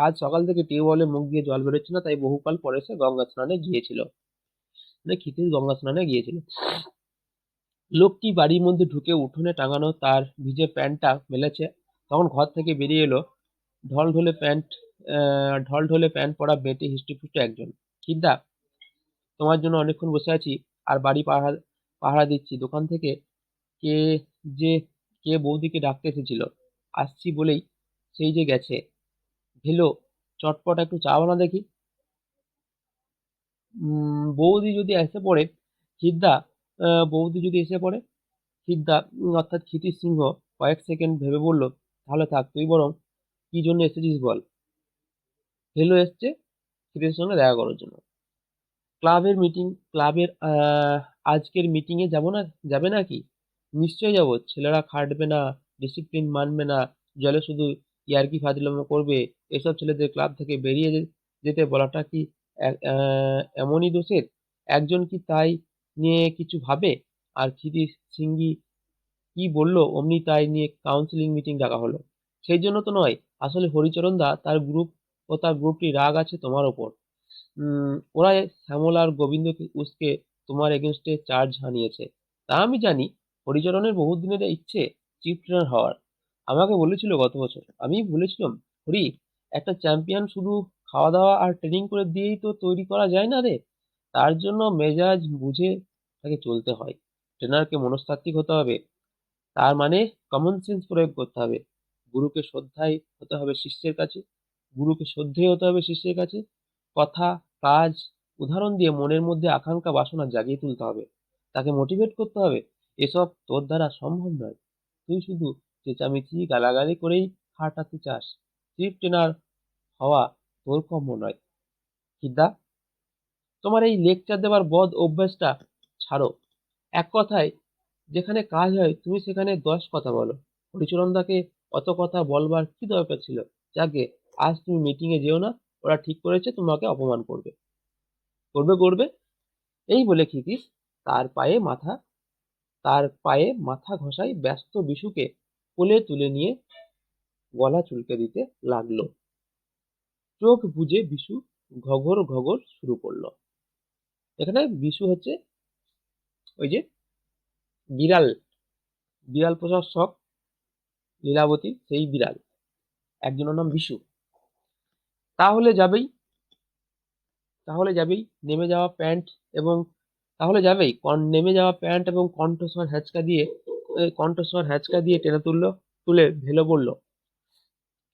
আজ সকাল থেকে টিউবওয়েলে মুখ দিয়ে জল বেরোচ্ছে না, তাই বহুকাল পরে সে গঙ্গা স্নানে গিয়েছিল। মানে ক্ষিতিশ গঙ্গা স্নানে গিয়েছিল। লোকটি বাড়ির মধ্যে ঢুকে উঠোনে টাঙানো তার ভিজে প্যান্টটা মেলেছে, তখন ঘর থেকে বেরিয়ে এলো ঢলঢলে প্যান্ট ঢলঢলে প্যান্ট পরা বেঁটে হিস্ট্রিপুষ্ট একজন। "সিদ্ধা, তোমার জন্য অনেকক্ষণ বসে আছি আর বাড়ি পাহারা পাহারা দিচ্ছি। দোকান থেকে কে যে কে বৌদিকে ডাকতে এসেছিল, আসছি বলেই সেই যে গেছে। ভেলো, চটপট একটু চা বানা দেখি।" বৌদি যদি এসে পড়ে সিদ্ধা বৌদি যদি এসে পড়ে সিদ্ধা অর্থাৎ ক্ষিতিশ সিংহ কয়েক সেকেন্ড ভেবে বলল, তাহলে থাক, তুই বরং কি জন্য এসেছিস বল। ফেলু এসছে ক্ষিতিশের সঙ্গে দেখা করার জন্য। ক্লাবের আজকের মিটিং এ যাবে নাকি? নিশ্চয়ই যাবো। ছেলেরা খাটবে না, ডিসিপ্লিন মানবে না, জলে শুধু ইয়ার্কি ফাজলামো করবে। এসব ছেলেদের ক্লাব থেকে বেরিয়ে যেতে বলাটা কি এমনই দোষের? একজন কি তাই নিয়ে কিছু ভাবে? আর ক্ষিতিশ সিংহি কি বলল অমনি তাই নিয়ে কাউন্সিলিং মিটিং ডাকা হলো। সেই জন্য তো নয়, আসলে হরিচরণ দা তার গ্রুপটি রাগ আছে তোমার ওপর। ওরা শ্যামল আর গোবিন্দকে উস্কে তোমার এগেনস্টে চার্জ হানিয়েছে। তা আমি জানি। হরিচরণের বহুদিনের ইচ্ছে চিফ ট্রেনার হওয়ার। আমাকে বলেছিল গত বছর। আমি বলেছিলাম, হরি, একটা চ্যাম্পিয়ন শুধু খাওয়া দাওয়া আর ট্রেনিং করে দিয়েই তো তৈরি করা যায় না রে। তার জন্য মেজাজ বুঝে তাকে চলতে হয়। ট্রেনারকে মনস্তাত্ত্বিক হতে হবে, তার মানে কমন সেন্স প্রয়োগ করতে হবে। গুরুকে শ্রদ্ধায় হতে হবে শিষ্যের কাছে গুরুকে শ্রদ্ধেয় হতে হবে শিষ্যের কাছে। কথা, কাজ, উদাহরণ দিয়ে মনের মধ্যে আকাঙ্ক্ষা বাসনা জাগিয়ে তুলতে হবে। তাকে মোটিভেট করতে হবে। এসব তোর দ্বারা সম্ভব নয়। তুই শুধু চেঁচামেচি গালাগালি করেই খাটাতে চাস। চিফ ট্রেনার হওয়া তোর কম্য নয়। সিদ্ধা, তোমার এই লেকচার দেবার বদ অভ্যাসটা ছাড়ো। এক কথায়, যেখানে কাজ হয় তুমি সেখানে 10 কথা বলো। হরিচরণদাকে অত কথা বলবার কি দরকার ছিল? যাকগে, আজ তুমি মিটিং এ যেও না। ওরা ঠিক করেছে তোমাকে অপমান করবে। করবে। এই বলে ক্ষিতীশ তার পায়ে মাথা তার পায়ে মাথা ঘষায় ব্যস্ত বিশুকে কোলে তুলে নিয়ে গলা চুলকে দিতে লাগলো। চোখ বুজে বিশু ঘগর ঘগর শুরু করলো। এখানে বিশু হচ্ছে ওই যে বিড়াল বিড়াল পোষার শখ লীলাবতী, সেই বিড়াল। একজনের নাম বিশু। তাহলে যাবেই তাহলে যাবেই নেমে যাওয়া প্যান্ট এবং নেমে যাওয়া প্যান্ট এবং কণ্ঠস্বর হ্যাঁচকা দিয়ে টেনে তুলে ভেলো বলল।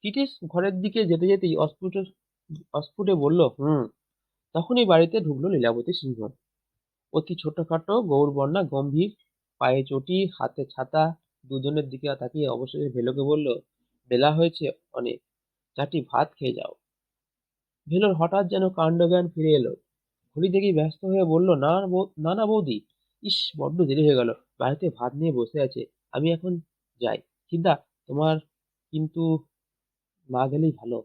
তিতিস ঘরের দিকে যেতে যেতেই অস্ফুটে বলল, হুম। তখনই বাড়িতে ঢুকলো লীলাবতী সিংহ। অতি ছোটখাটো গৌরবর্ণা, গম্ভীর, পায়ে চটি, হাতে ছাতা। দুজনের দিকে তাকিয়ে অবশেষে ভেলোকে বলল, বেলা হয়েছে অনেক, চারটি ভাত খেয়ে যাও। ভেলোর হঠাৎ যেন কাণ্ডজ্ঞান ফিরে এলো। ঘড়ি দেখেই ব্যস্ত হয়ে বলল, না না বৌদি, ইস বড্ড দেরি হয়ে গেল, বাড়িতে ভাত নিয়ে বসে আছে, আমি এখন যাই। চিন্তা তোমার কিন্তু না গেলেই ভালো।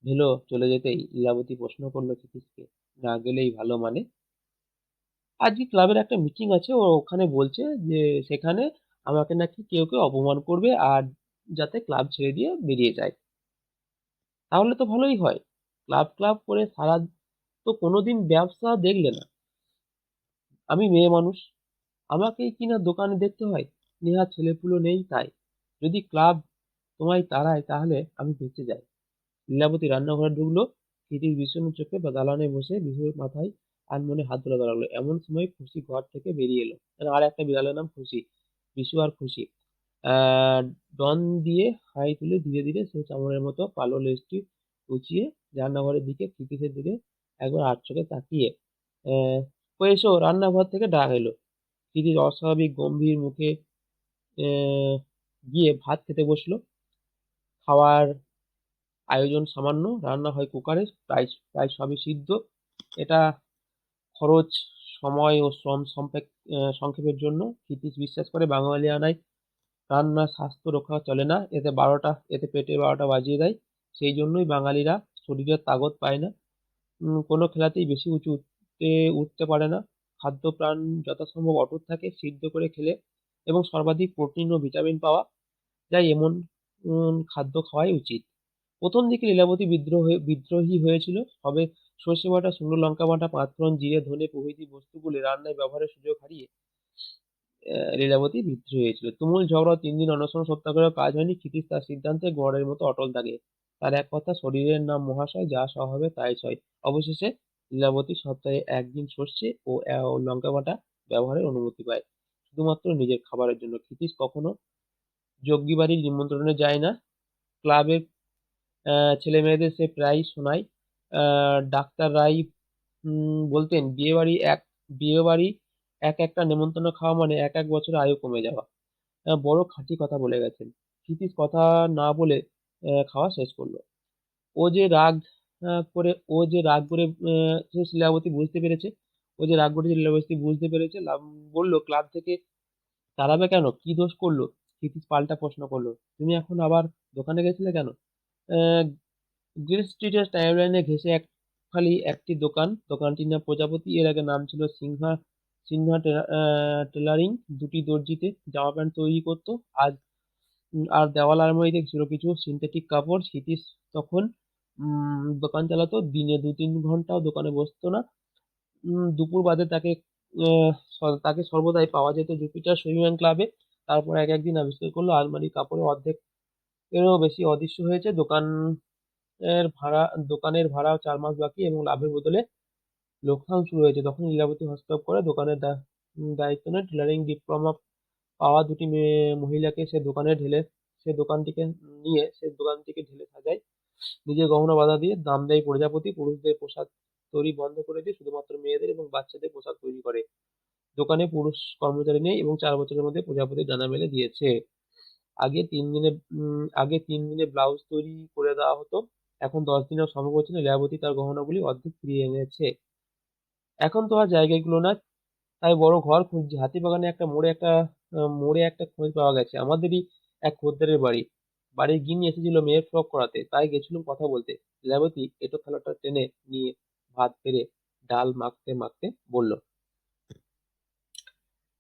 ভেলো চলে যেতেই লীলাবতী প্রশ্ন করলো ক্ষিতীশকে, না গেলেই ভালো মানে? আজকে ক্লাবের একটা মিটিং আছে, ও ওখানে বলছে যে সেখানে আমাকে নাকি কেউ কেউ অপমান করবে, আর যাতে ক্লাব ছেড়ে দিয়ে বেরিয়ে যায়। তাহলে তো ভালোই হয়। ক্লাব ক্লাব করে সারা তো কোনোদিন ব্যবসা দেখলে না। আমি মেয়ে মানুষ, আমাকেই কিনা দোকানে দেখতে হয়। নেহাত ছেলেপুলে নেই তাই। যদি ক্লাব তোমায় তাড়ায় তাহলে আমি বেঁচে যাই। লীলাবতী রান্নাঘরে ঢুকলো। ক্ষিতিশ বিষণ্ণ চোখে বা দালানে বসে বিশুর মাথায় আনমনে হাত বোলাতে লাগলো। এমন সময় খুশি ঘর থেকে বেরিয়ে এলো। আর একটা বিড়ালের নাম খুশি। বিশু আর খুশি আহ ডন দিয়ে হাই তুলে ধীরে ধীরে সে চামড়ের মতো কালো লেজটি উঁচিয়ে রান্নাঘরের দিকে ক্ষিতীশের দিকে একবার আর চোখে তাকিয়ে আহ ও এসো, রান্নাঘর থেকে ডাক এলো। ক্ষিতীশ অস্বাভাবিক গম্ভীর মুখে আহ গিয়ে ভাত খেতে বসলো। খাওয়ার আয়োজন সামান্য, রান্না হয় কুকারে, প্রায় প্রায় সবই সিদ্ধ। এটা খরচ, সময় ও শ্রম সংক্ষেপের জন্য। ক্ষিতীশ বিশ্বাস করে বাঙালিয়ানায় রান্না স্বাস্থ্য রক্ষা চলে না, এতে পেটের ১২টা বাজিয়ে দেয়। সেই জন্যই বাঙালিরা শরীরের তাগত পায় না, কোনো খেলাতেই বেশি উঠতে পারে না। খাদ্যপ্রাণ যথাসম্ভব অটুট থাকে, সিদ্ধ করে খেলে এবং সর্বাধিক প্রোটিন ও ভিটামিন পাওয়া যায় এমন খাদ্য খাওয়াই উচিত। প্রথম দিকে লীলাবতী বিদ্রোহী হয়েছিল, তবে সর্ষে বাটা, শুকনো লঙ্কা বাটা, পাঁচফোড়ন, জিরে, ধনে প্রভৃতি বস্তুগুলি রান্নায় ব্যবহারের সুযোগ হারিয়ে লীলাবতী বিদ্রোহী হয়েছিল। তুমুল ঝগড়া, ৩ দিন অনশন সত্যাগ্রহ, কাজ হয়নি। ক্ষিতীশ তার সিদ্ধান্তে গড়ের মতো অটল থাকে। তার এক কথা, শরীরের নাম মহাশয়, যা স্বভাবে তাই সয়। অবশেষে লীলাবতী সপ্তাহে একদিন সর্ষে ও লঙ্কা বাটা ব্যবহারের অনুমতি পায়, শুধুমাত্র নিজের খাবারের জন্য। ক্ষিতীশ কখনো জগ্গি বাড়ির নিমন্ত্রণে যায় না। ক্লাবের ছেলেমেয়েদের সে প্রায়ই শোনায়। ডাক্তার রাই বলতেন, বিয়েবাড়ি এক একটা নেমন্তন্ন খাওয়া মানে এক এক বছরের আয়ু কমে যাওয়া। বড় খাঁটি কথা বলে গেছেন। ক্ষিতীশ কথা না বলে খাওয়া শেষ করলো। ও যে রাগ ও যে রাগ করে সে লীলাবতী বুঝতে পেরেছে। ও যে রাগ করেছে লীলাবতী বুঝতে পেরেছে। বলল, ক্লাব থেকে তাড়াবে কেন? কি দোষ করলো? ক্ষিতীশ পাল্টা প্রশ্ন করলো। তুমি এখন আবার দোকানে গেছিলে কেন? আহ গ্রিল স্ট্রিটের টাইমলাইনে ঘেঁষে খালি একটি দোকান। দোকানটির নাম প্রজাপতি। এর আগে নাম ছিল সিনহা সিনহা টেলারিং। দুটি দর্জিতে জামা প্যান্ট তৈরি করতো। আর দেওয়াল আলমারিতে ছিল কিছু সিনথেটিক কাপড়। ক্ষিতীশ তখন দোকান চালাতো। দিনে ২-৩ ঘন্টাও দোকানে বসতো না। দুপুর বাদে তাকে সর্বদাই পাওয়া যেত জুপিটার সুইমিং ক্লাবে। তারপর একদিন আবিষ্কার করলো আলমারির কাপড়ের অর্ধেক এরও বেশি অদৃশ্য হয়েছে। এর ভাড়া দোকানের ভাড়া ৪ মাস বাকি এবং লাভের বদলে লোকসান শুরু হয়েছে। তখন লীলাবতী হস্তক্ষেপ করে দোকানের দায়িত্ব নেয়। টেলারিং ডিপ্লোমা পাওয়া দুটি মহিলাকে সে দোকানটিকে ঢেলে সাজায়। নিজের গহনা বাধা দিয়ে দাম দেয় প্রজাপতি। পুরুষদের পোশাক তৈরি বন্ধ করে দিয়ে শুধুমাত্র মেয়েদের এবং বাচ্চাদের পোশাক তৈরি করে। দোকানে পুরুষ কর্মচারী নেই এবং ৪ বছরের মধ্যে প্রজাপতি ডানা মেলে দিয়েছে। আগে ৩ দিনে ব্লাউজ তৈরি করে দেওয়া হতো, এখন ১০ দিনেও সম্ভব হচ্ছে না। লীলাবতী তার গহনাগুলি অর্ধেক ফিরিয়ে এনেছে। এখন তো আর জায়গাগুলো না, তাই বড় ঘর খুঁজছি। হাতিবাগানে মোড়ে একটা খোঁজ পাওয়া গেছে, আমাদেরই এক খদ্দেরের বাড়ি। বাড়ির গিন্নি এসেছিল মেয়ের ফ্রক করাতে, তাই গেছিলুম কথা বলতে। লীলাবতী এঁটো থালাটা টেনে নিয়ে ভাত বেড়ে ডাল মাখতে মাখতে বলল।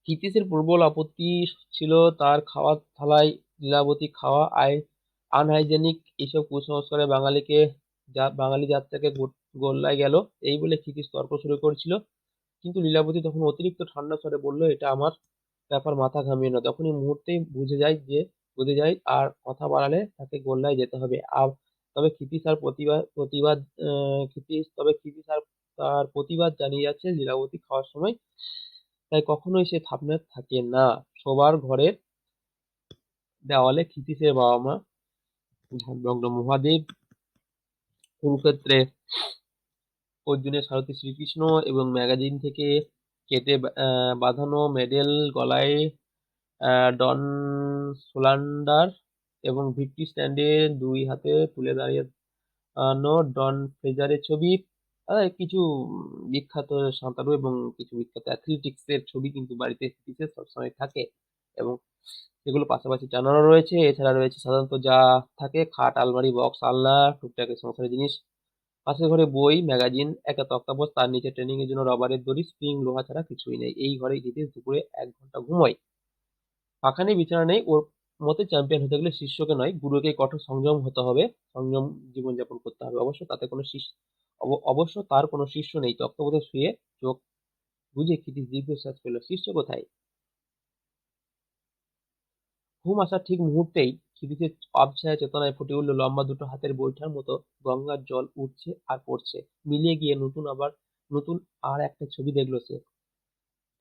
ক্ষিতীশের প্রবল আপত্তি ছিল তার খাওয়ার থালায় লীলাবতী খাওয়া আনহাইজেনিক। এইসব কুসংস্কারে বাঙালি জাতটাকে গোল্লায় গেল, এই বলে ক্ষিতীশ তর্ক শুরু করেছিল। কিন্তু লীলাবতী তখন অতিরিক্ত ঠান্ডা স্বরে বলল, এটা আমার ব্যাপার, মাথা ঘামিও না। তখনই মুহূর্তেই বুঝে যায় আর কথা বাড়ালে তাকে গোল্লায় যেতে হবে। তবে ক্ষিতীশ আর প্রতিবাদ প্রতিবাদ ক্ষিতীশ তবে ক্ষিতীশ আর তার প্রতিবাদ জানিয়ে যাচ্ছে লীলাবতী খাওয়ার সময়, তাই কখনোই সে থামতে থাকে না। শোবার ঘরের দেওয়ালে ক্ষিতীশের বাবা-মা, ধ্যানভগ্ন মহাদেব, কুরুক্ষেত্রে অর্জুনের সারথি শ্রীকৃষ্ণ এবং ম্যাগাজিন থেকে কেটে বাঁধানো মেডেল, গলায় ডন সোলান্ডার এবং ভিক্টি স্ট্যান্ডে ২ হাতে তুলে দাঁড়ানো ডন ফ্রেজারের ছবি। কিছু বিখ্যাত সাঁতারু এবং কিছু বিখ্যাত অ্যাথলেটিক্স এর ছবি কিন্তু বাড়িতে পিসে সবসময় থাকে এবং সেগুলো পাশাপাশি টানানো রয়েছে। এছাড়া রয়েছে সাধারণত যা থাকে খাট, আলমারি, বক্স, আলনা, টুকটাক এই সংসারের জিনিস। পাশের ঘরে বই, ম্যাগাজিন, একটা তক্তাপোষ, তার নিচে ট্রেনিং এর জন্য রবারের দড়ি, স্প্রিং, লোহা ছাড়া কিছুই নেই। এই ঘরে হিতেশ দুপুরে 1 ঘন্টা ঘুমোয়। পাখা নেই, বিছানা নেই। ওর মতে চ্যাম্পিয়ন হতে গেলে শিষ্যকে নয়, গুরুকে কঠোর সংযম হতে হবে, সংযম জীবনযাপন করতে হবে। অবশ্য তার কোনো শিষ্য নেই। তক্তপোষে শুয়ে চোখ বুজে ক্ষিতিশ দীর্ঘশ্বাস ফেলল। শিষ্য কোথায়? ঘুম আসার ঠিক মুহূর্তেই ক্ষিতিশের আবছায়া চেতনায় ফুটে উঠল লম্বা দুটো হাতের বৈঠার মতো গঙ্গার জল উঠছে আর পড়ছে। মিলিয়ে গিয়ে নতুন আর একটা ছবি দেখলো সে।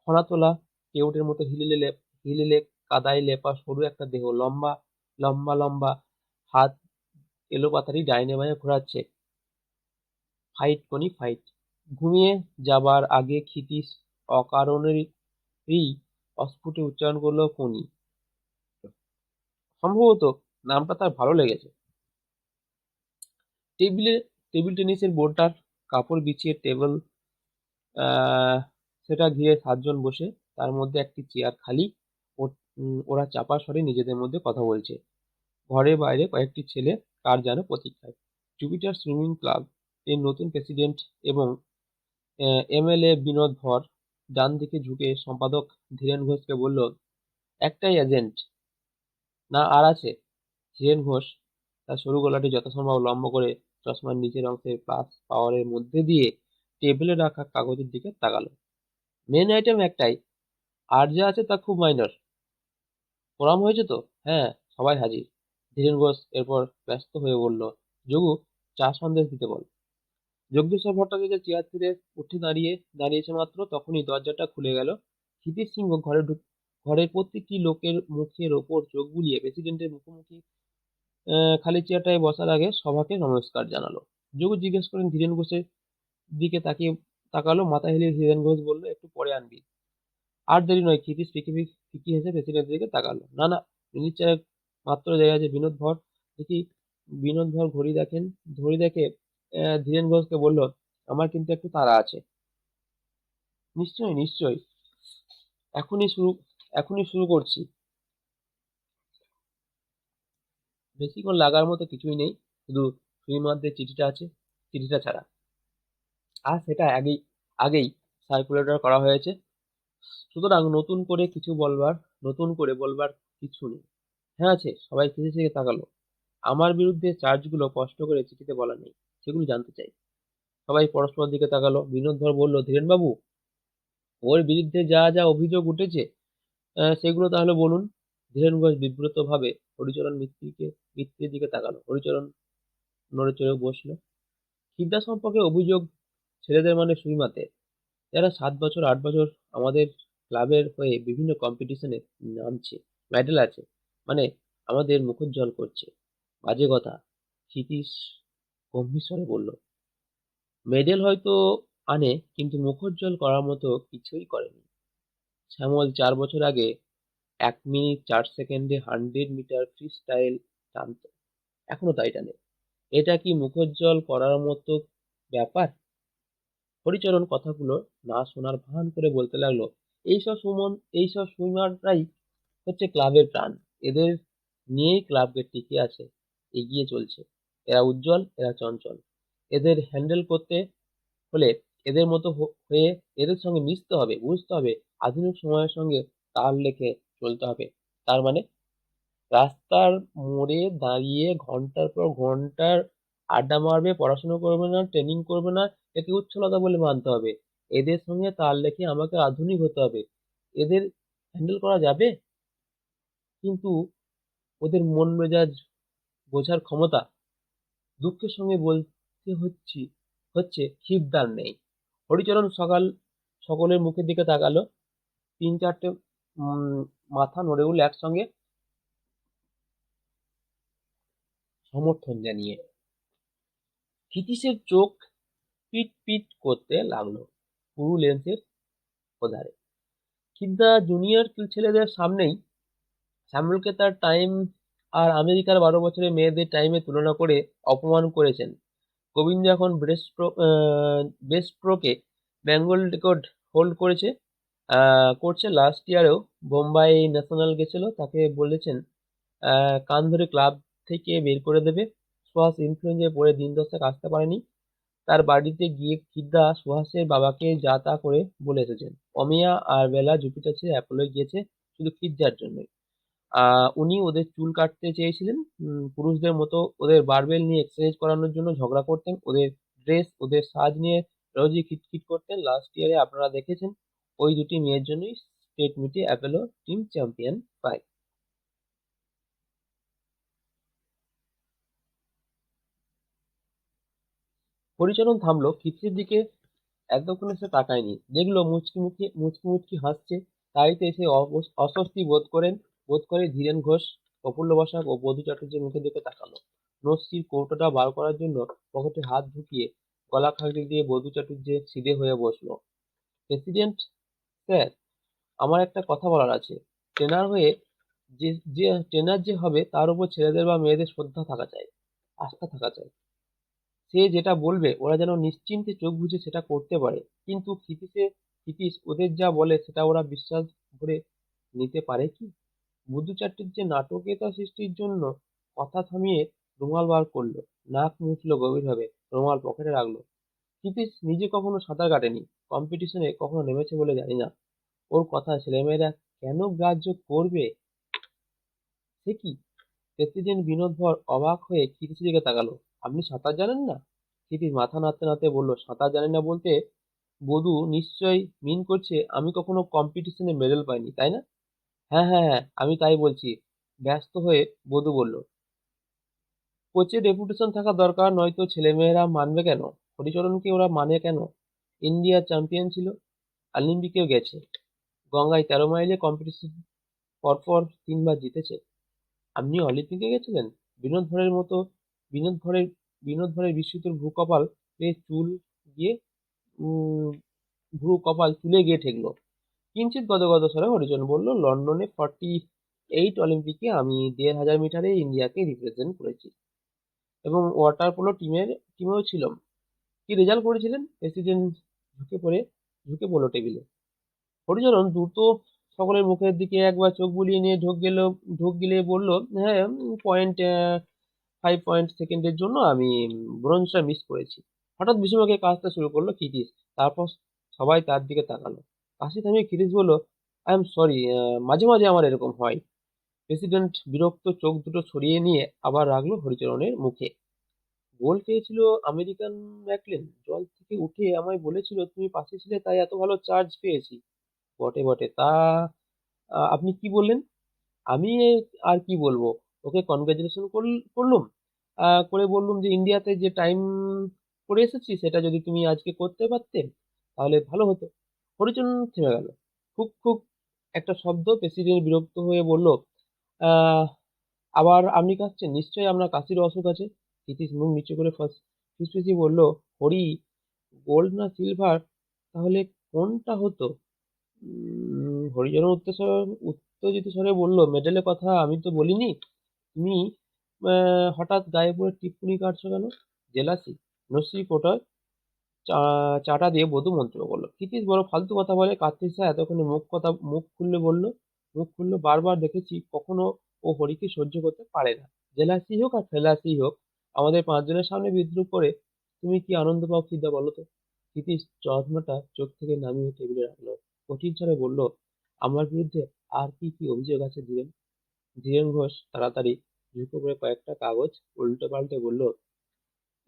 ফণা তোলা কেউটের মতো হিলিলে কাদায় লেপা সরু একটা দেহ, লম্বা লম্বা লম্বা হাত এলোপাতাড়ি ডাইনে বাঁয়ে ঘোরাচ্ছে। Fight কনি fight. ঘুমিয়ে যাবার আগে ক্ষিতীশ অকারণেরই অস্ফুটে উচ্চারণ করলো ফণি। সম্ভবত নামটা তার ভালো লেগেছে। টেবিলে টেবিল টেনিসের বোর্ডটার কাপড় বিছিয়ে টেবিল আহ সেটা ঘিরে 7 জন বসে, তার মধ্যে একটি চেয়ার খালি। ওরা চাপা স্বরে নিজেদের মধ্যে কথা বলছে। ঘরে বাইরে কয়েকটি ছেলে কার যেন প্রতীক্ষায়। জুপিটার সুইমিং ক্লাব এর নতুন প্রেসিডেন্ট এবং এমএলএ বিনোদ ধর ডান দিকে ঝুঁকে সম্পাদক ধীরেন ঘোষকে বলল, একটাই এজেন্ট না আর আছে? ধীরেন ঘোষ তার সরু গলাটি যথাসম্ভব লম্বা করে চশমার নিচের অংশের প্লাস পাওয়ারের মধ্যে দিয়ে টেবিলে রাখা কাগজের দিকে তাকালো। মেন আইটেম একটাই, আর যা আছে তা খুব মাইনর। প্রোগ্রাম হয়েছে তো? হ্যাঁ, সবাই হাজির। ধীরেন ঘোষ এরপর ব্যস্ত হয়ে বলল, যোগু, চা সন্দেশ দিতে বল। যজ্ঞেশ্বর ভট্টাচার্য চেয়ার ছেড়ে উঠে দাঁড়িয়েছে মাত্র, তখনই দরজাটা খুলে গেল। ক্ষিতিশ সিংহ ঘরের প্রতিটি লোকের মুখের ওপর চোখ বুলিয়ে প্রেসিডেন্টের মুখোমুখি খালি চেয়ারটায় বসার আগে সভাকে নমস্কার জানালো। যোগু জিজ্ঞেস করেন ধীরেন ঘোষের দিকে তাকালো, মাথা হেলিয়ে ধীরেন ঘোষ বলল, একটু পরে আনবি। আর দেরি নয়। ক্ষিতিশ ফিকি হেসে প্রেসিডেন্টের দিকে তাকালো। না না, মিনিট চারেক মাত্র দেরি আছে। দেখি বিনোদ ভর ঘড়ি দেখে ধীরেন ঘোষকে বলল, আমার কিন্তু একটু তাড়া আছে। নিশ্চয়ই নিশ্চয়ই, এখনই শুরু এখনই শুরু করছি। বেশিক্ষণ লাগার মতো কিছুই নেই, শুধু সুইমারদের চিঠিটা আছে, চিঠিটা ছাড়া। আর সেটা আগেই সার্কুলেটর করা হয়েছে। সুতরাং নতুন করে বলবার কিছু নেই। হ্যাঁ আছে। সবাই ফিসে থেকে তাকালো। আমার বিরুদ্ধে চার্জগুলো স্পষ্ট করে চিঠিতে বলা নেই, সেগুলো জানতে চাই। সবাই পরস্পরের দিকে তাকালো। বিনোদ ধর বলল, ধীরেনবাবু, ওর বিরুদ্ধে যা যা অভিযোগ উঠেছে সেগুলো তাহলে বলুন। ধীরেন ঘোষ বিব্রত ভাবে মিত্রের দিকে তাকালো। হরিচরণ নড়ে চড়ে বসলো। বিদ্যা সম্পর্কে অভিযোগ, ছেলেদের মানে সুইমাতে, যারা 7 বছর 8 বছর আমাদের ক্লাবের হয়ে বিভিন্ন কম্পিটিশনে নামছে, মেডেল আছে, মানে আমাদের মুখোজ্জ্বল করছে। বাজে কথা, ক্ষিতীশ গম্ভীর স্বরে বলল। মেডেল হয়তো আনে, কিন্তু মুখোজ্জ্বল করার মতো কিছুই করেনি। শ্যামল 4 বছর আগে 1 মিনিট 4 সেকেন্ডে 100 মিটার ফ্রি স্টাইল টানত, এখনো তাই টানে। এটা কি মুখোজ্জ্বল করার মতো ব্যাপার? হরিচরণ কথাগুলো না শোনার ভান করে বলতে লাগলো, এইসব সুমন এইসব সুইমাররাই হচ্ছে ক্লাবের প্রাণ। এদের নিয়েই ক্লাবকে টিকে আছে, এগিয়ে চলছে। এরা উজ্জ্বল, এরা চঞ্চল। এদের হ্যান্ডেল করতে হলে এদের মতো হয়ে এদের সঙ্গে মিশতে হবে, বুঝতে হবে, আধুনিক সময়ের সঙ্গে তাল রেখে চলতে হবে। তার মানে রাস্তার মোড়ে দাঁড়িয়ে ঘন্টার পর ঘন্টার আড্ডা মারবে, পড়াশোনা করবে না, ট্রেনিং করবে না, একে উচ্ছলতা বলে মানতে হবে। এদের সঙ্গে তাল রেখে আমাকে আধুনিক হতে হবে। এদের হ্যান্ডেল করা যাবে, কিন্তু ওদের মন মেজাজ বোঝার ক্ষমতা, দুঃখের সঙ্গে বলতে হচ্ছে খিদ্দার নেই। হরিচরণ সকলের মুখের দিকে তাকালো। 3-4টে মাথা নড়ে উঠল একসঙ্গে সমর্থন জানিয়ে। ক্ষিতীশের চোখ পিট পিট করতে লাগলো পুরু লেন্সের ওধারে। খিদ্দা জুনিয়র ছেলেদের সামনেই স্যামুয়েলকে তার টাইম আর আমেরিকার 12 বছরের মেয়েদের টাইমে তুলনা করে অপমান করেছেন। গোবিন্দ এখন ব্রেস্ট স্ট্রোকে বেঙ্গল রেকর্ড হোল্ড করছে। লাস্ট ইয়ারেও বোম্বাই ন্যাশনাল গেছিল, তাকে বলেছেন কান ধরে ক্লাব থেকে বের করে দেবে। সুহাস ইনফ্লুয়েঞ্জায় পড়ে দিন দশেক আসতে পারেনি। তার বাড়িতে গিয়ে খিদ্দা সুহাসের বাবাকে যা তা করে বলে এসেছেন। অমিয়া আর বেলা জুপিটার ছেড়ে অ্যাপোলোয় গিয়েছে শুধু খিজ্জার জন্যই। উনি ওদের চুল কাটতে চেয়েছিলেন। পুরুষদের মতো ওদের বারবেল নিয়ে এক্সারসাইজ করানোর জন্য ঝগড়া করতেন। ওদের ড্রেস, ওদের সাজ নিয়ে রোজই খিটখিট করতেন। লাস্ট ইয়ারে আপনারা দেখেছেন ওই দুটি মেয়ের জন্যই স্টেট মিটে অ্যাপোলো টিম চ্যাম্পিয়ন পায়। হরিচরণ থামলো, খিচড়ির দিকে একদক্ষণে সে তাকায়নি। দেখলো মুচকি মুচকি হাসছে। তাইতে সে অস্বস্তি বোধ করে ধীরেন ঘোষ, প্রফুল্ল বসাক ও বধূ চাটুর্যের মুখের দিকে তাকালো। নস্যির কৌটোটা বার করার জন্য পকেটে হাত ঢুকিয়ে গলা খাগড়ে দিয়ে বধূ চাটুর্যে সিধে হয়ে বসলো। প্রেসিডেন্ট স্যার, আমার একটা কথা বলার আছে। ট্রেনার হয়ে যে যে ট্রেনার যে হবে তার উপর ছেলেদের বা মেয়েদের শ্রদ্ধা থাকা চাই, আস্থা থাকা চাই। সে যেটা বলবে ওরা যেন নিশ্চিন্তে চোখ বুজে সেটা করতে পারে। কিন্তু ক্ষিতীশ ওদের যা বলে সেটা ওরা বিশ্বাস করে নিতে পারে কি? বুদ্ধু চাটুর্যে নাটকীয়তা সৃষ্টির জন্য কথা থামিয়ে রুমাল বার করলো, নাক মুছলো গভীরভাবে, রুমাল পকেটে রাখলো। ক্ষিতীশ নিজে কখনো সাঁতার কাটেনি, কম্পিটিশনে কখনো নেমেছে বলে জানি না। ওর কথা ছেলেমেয়েরা কেন গ্রাহ্য করবে? সে কি? প্রেসিডেন্ট বিনোদ ধর অবাক হয়ে ক্ষিতীশের দিকে তাকালো। আপনি সাঁতার জানেন না? ক্ষিতীশ মাথা নাড়তে নাড়তে বলল, সাঁতার জানি না বলতে বধূ নিশ্চয়ই মিন করছে আমি কখনো কম্পিটিশনে মেডেল পাইনি, তাই না? হ্যাঁ হ্যাঁ হ্যাঁ, আমি তাই বলছি। ব্যস্ত হয়ে বধূ বলল, কোচের রেপুটেশন থাকা দরকার, নয়তো ছেলেমেয়েরা মানবে কেন? হরিচরণকে ওরা মানে কেন? ইন্ডিয়া চ্যাম্পিয়ন ছিল, অলিম্পিকেও গেছে, গঙ্গায় 13 মাইলে কম্পিটিশন পরপর 3বার জিতেছে। আপনি অলিম্পিকে গেছিলেন? বিনোদ ভরের মতো বিনোদ ভরের বিনোদ ভরের বিস্মিত ভ্রূকপাল বেয়ে চুল গিয়ে উম ভ্রূকপাল চুলে গিয়ে ঠেকলো। কিঞ্চিৎ গদগদ স্বরে হরিজন বলল, লন্ডনে 48 অলিম্পিকে আমি 1500 মিটারে ইন্ডিয়াকে রিপ্রেজেন্ট করেছি এবং ওয়াটার পোলো টিমেও ছিলাম। কি রেজাল্ট করেছিলেন? প্রেসিডেন্ট ঝুঁকে পড়ল টেবিলে। হরিচরণ দ্রুত সকলের মুখের দিকে একবার চোখ বুলিয়ে নিয়ে ঢোক গিলিয়ে বলল, হ্যাঁ, 5 সেকেন্ডের জন্য আমি ব্রোঞ্জটা মিস করেছি। হঠাৎ বিষমকে কাশতে শুরু করলো ক্ষিতীশ। তারপর সবাই তার দিকে তাকালো। কাশি থামিয়ে ক্ষিতীশ বলল, আই এম সরি, মাঝে মাঝে আমার এরকম হয়। প্রেসিডেন্ট বিরক্ত চোখ দুটো সরিয়ে নিয়ে আবার রাখলো হরিচরণের মুখে। গোল পেয়েছিল আমেরিকান ম্যাকলিন, জল থেকে উঠে আমায় বলেছিল তুমি পাশে ছিলে তাই এত ভালো চার্জ পেয়েছি। বটে বটে, তা আপনি কি বললেন? আমি আর কি বলবো, ওকে কনগ্রাচুলেশন করলুম, করে বললুম যে ইন্ডিয়াতে যে টাইম করে এসেছি সেটা যদি তুমি আজকে করতে পারতে তাহলে ভালো হতো। হরিচরণ থেমে গেল। খুব খুব একটা শব্দ। প্রেসিডেন্ট বিরক্ত হয়ে বলল, আহ আবার আপনি কাশছেন, নিশ্চয়ই আপনার কাশির অসুখ আছে। নীতিশ মুখ নিচু করে ফিসফিসিয়ে বলল, হরি, গোল্ড না সিলভার, তাহলে কোনটা হতো? হরিজন উত্তেজিত স্বরে বলল, মেডেলের কথা আমি তো বলিনি। তুমি হঠাৎ গায়ে পড়ে টিপ্পনি কাটছো কেন? জেলাসি? নসি কোটার চাটা দিয়ে বধূ মন্তব্য করলো। ক্ষিতীশ বড় ফালতু কথা বলে। কার্তিক স্যার এতক্ষণে মুখ খুললো, বারবার দেখেছি কখনো ও হরিকে সহ্য করতে পারে না। জেলাসি হোক আর ফেলাসি হোক, আমাদের 5 জনের সামনে বিদ্রুপ করে তুমি কি আনন্দ পাও খিদা বলো তো? ক্ষিতীশ চশমাটা চোখ থেকে নামিয়ে টেবিলে রাখলো। কঠিন স্বরে বলল, আমার বিরুদ্ধে আর কি কি অভিযোগ আছে ধীরেন? ধীরেন ঘোষ তাড়াতাড়ি ঝুঁকে পড়ে কয়েকটা কাগজ উল্টে পাল্টে বলল,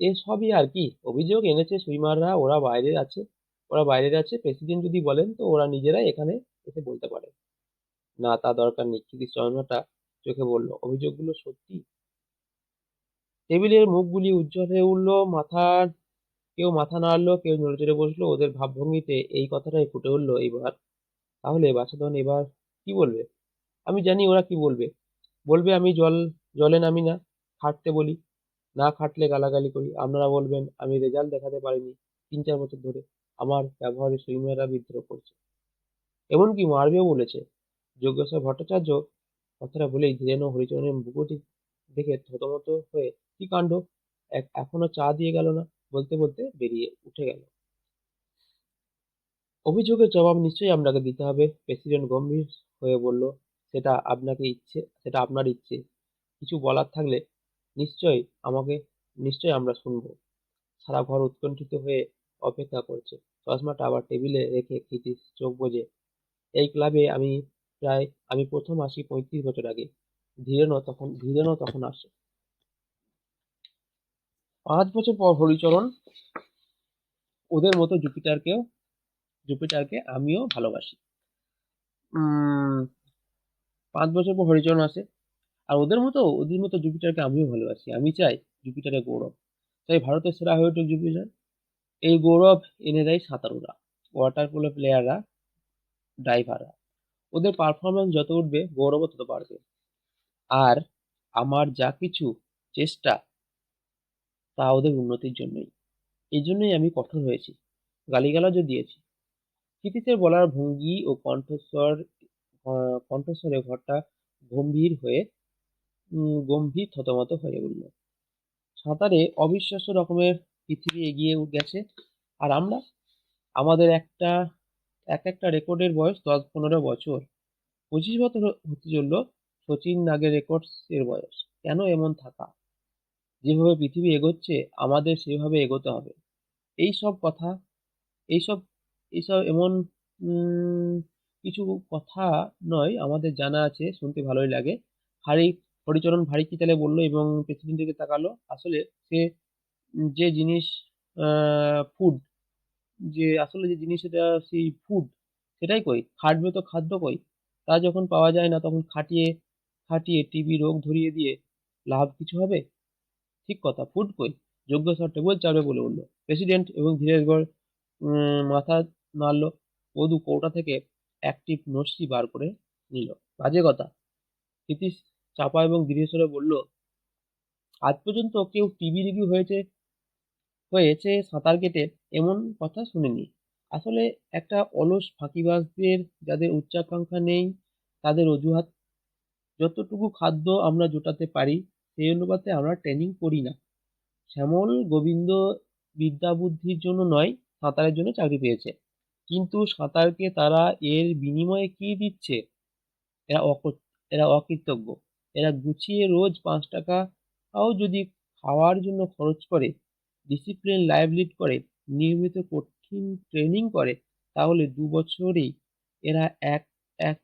এসবই আর কি অভিযোগ এনেছে সুইমাররা। ওরা বাইরে আছে। প্রেসিডেন্ট যদি বলেন তো ওরা নিজেরাই এখানে এসে বলতে পারে। না, তা দরকার নেই। ক্ষিতীশ চশমাটা চোখে বলল, অভিযোগগুলো সত্যি? টেবিলের মুখগুলি উজ্জ্বল হয়ে উঠল। কেউ মাথা নাড়লো, কেউ নড়েচড়ে বসলো। ওদের ভাবভঙ্গিতে এই কথাটাই ফুটে উঠল এইবার। তাহলে বাছাধন এবার কি বলবে? আমি জানি ওরা কি বলবে। বলবে আমি জলে নামি না, খাটতে বলি, না খাটলে গালাগালি করি। আপনারা বলবেন আমি রেজাল্ট দেখাতে পারিনি 3-4 বছর ধরে, আমার ব্যবহারে সুইমাররা বিদ্রোহ করছে, এমনকি মারবেও বলেছে। যজ্ঞেশ্বর ভট্টাচার্য কথাটা বলেই ধীরেন ও হরিচরণের ভ্রুকুটি দেখে থতমত হয়ে, কি কাণ্ড! এখনো চা দিয়ে গেল না, বলতে বলতে বেরিয়ে উঠে গেল। অভিযোগের জবাব নিশ্চয়ই আপনাকে দিতে হবে। প্রেসিডেন্ট গম্ভীর হয়ে বলল, সেটা আপনার ইচ্ছে। কিছু বলার থাকলে নিশ্চয়ই আমাকে নিশ্চয়ই আমরা শুনবো। সারা ঘর উৎকণ্ঠিত হয়ে অপেক্ষা করছে। চশমাটা আবার টেবিলে রেখে ক্ষিতিশ চোখ বুজে, এই ক্লাবে আমি প্রথম আসি 35 বছর আগে। ধীরেনও তখন আসে। 5 বছর পর হরিচরণ ওদের মতো জুপিটারকে আমিও ভালোবাসি। উম 5 বছর পর হরিচরণ আসে, আর ওদের মতো জুপিটারকে আমিও ভালোবাসি। আমি চাই জুপিটারের গৌরব, চাই ভারতের সেরা হয়ে উঠুক জুপিটার। এই গৌরব এনে দেয় সাঁতারুরা, ওয়াটার পোলো প্লেয়াররা, ডাইভাররা। ওদের পারফরমেন্স যত উঠবে, গৌরবও তত বাড়বে। আর আমার যা কিছু চেষ্টা, তা ওদের উন্নতির জন্যই। এই জন্যই আমি কঠোর হয়েছি, গালিগালাজও দিয়েছি। ক্ষিতিশের বলার ভঙ্গি ও কণ্ঠস্বরে ঘরটা গম্ভীর হয়ে গম্ভীর থতমত হয়ে উঠল। সাঁতারে অবিশ্বাস্য রকমের পৃথিবী এগিয়ে গেছে, আর আমরা, আমাদের এক একটা রেকর্ডের বয়স 10-15 বছর। 25 বছর হতে চললো সচিন নাগের রেকর্ডস এর বয়স। কেন এমন থাকা? যেভাবে পৃথিবী এগোচ্ছে, আমাদের সেভাবে এগোতে হবে। এইসব কথা এইসব এইসব এমন উম কিছু কথা নয়, আমাদের জানা আছে, শুনতে ভালোই লাগে। হারি হরিচরণ ভারী কিতালে বলল এবং প্রেসিডেন্ট দিকে তাকালো। আসলে সে যে জিনিস, ফুড, যে জিনিস, সেটা সেই ফুড, সেটাই কই, খাটবে তো খাদ্য কই? তা যখন পাওয়া যায় না, তখন খাটিয়ে খাটিয়ে টিবি রোগ ধরিয়ে দিয়ে লাভ কিছু হবে? ঠিক কথা, ফুড কই? যোগ্য স্যার টেবিল চাপড়ে বলে উঠল প্রেসিডেন্ট, এবং ধীরে ধীরে মাথা নাড়ল। বধূ কৌটা থেকে একটি নস্যি বার করে নিল। বাজে কথা, নীতিশ চাপা এবং দৃঢ়স্বরে বলল, আজ পর্যন্ত কেউ টিবি রোগী হয়েছে সাঁতার কেটে, এমন কথা শুনিনি। আসলে একটা অলস ফাঁকিবাজদের, যাদের উচ্চাকাঙ্ক্ষা নেই, তাদের অজুহাত। যতটুকু খাদ্য আমরা জোটাতে পারি, সেই অনুপাতে আমরা ট্রেনিং করি না। শ্যামল গোবিন্দ বিদ্যাবুদ্ধির জন্য নয়, সাঁতারের জন্য চাকরি পেয়েছে। কিন্তু সাঁতারকে তারা এর বিনিময়ে কি দিচ্ছে? এরা এরা অকৃতজ্ঞ। এরা গুছিয়ে রোজ 5 টাকাও যদি খাওয়ার জন্য খরচ করে, ডিসিপ্লিন লাইফ লিড করে, নিয়মিত কঠিন ট্রেনিং করে, তাহলে এরা এক এক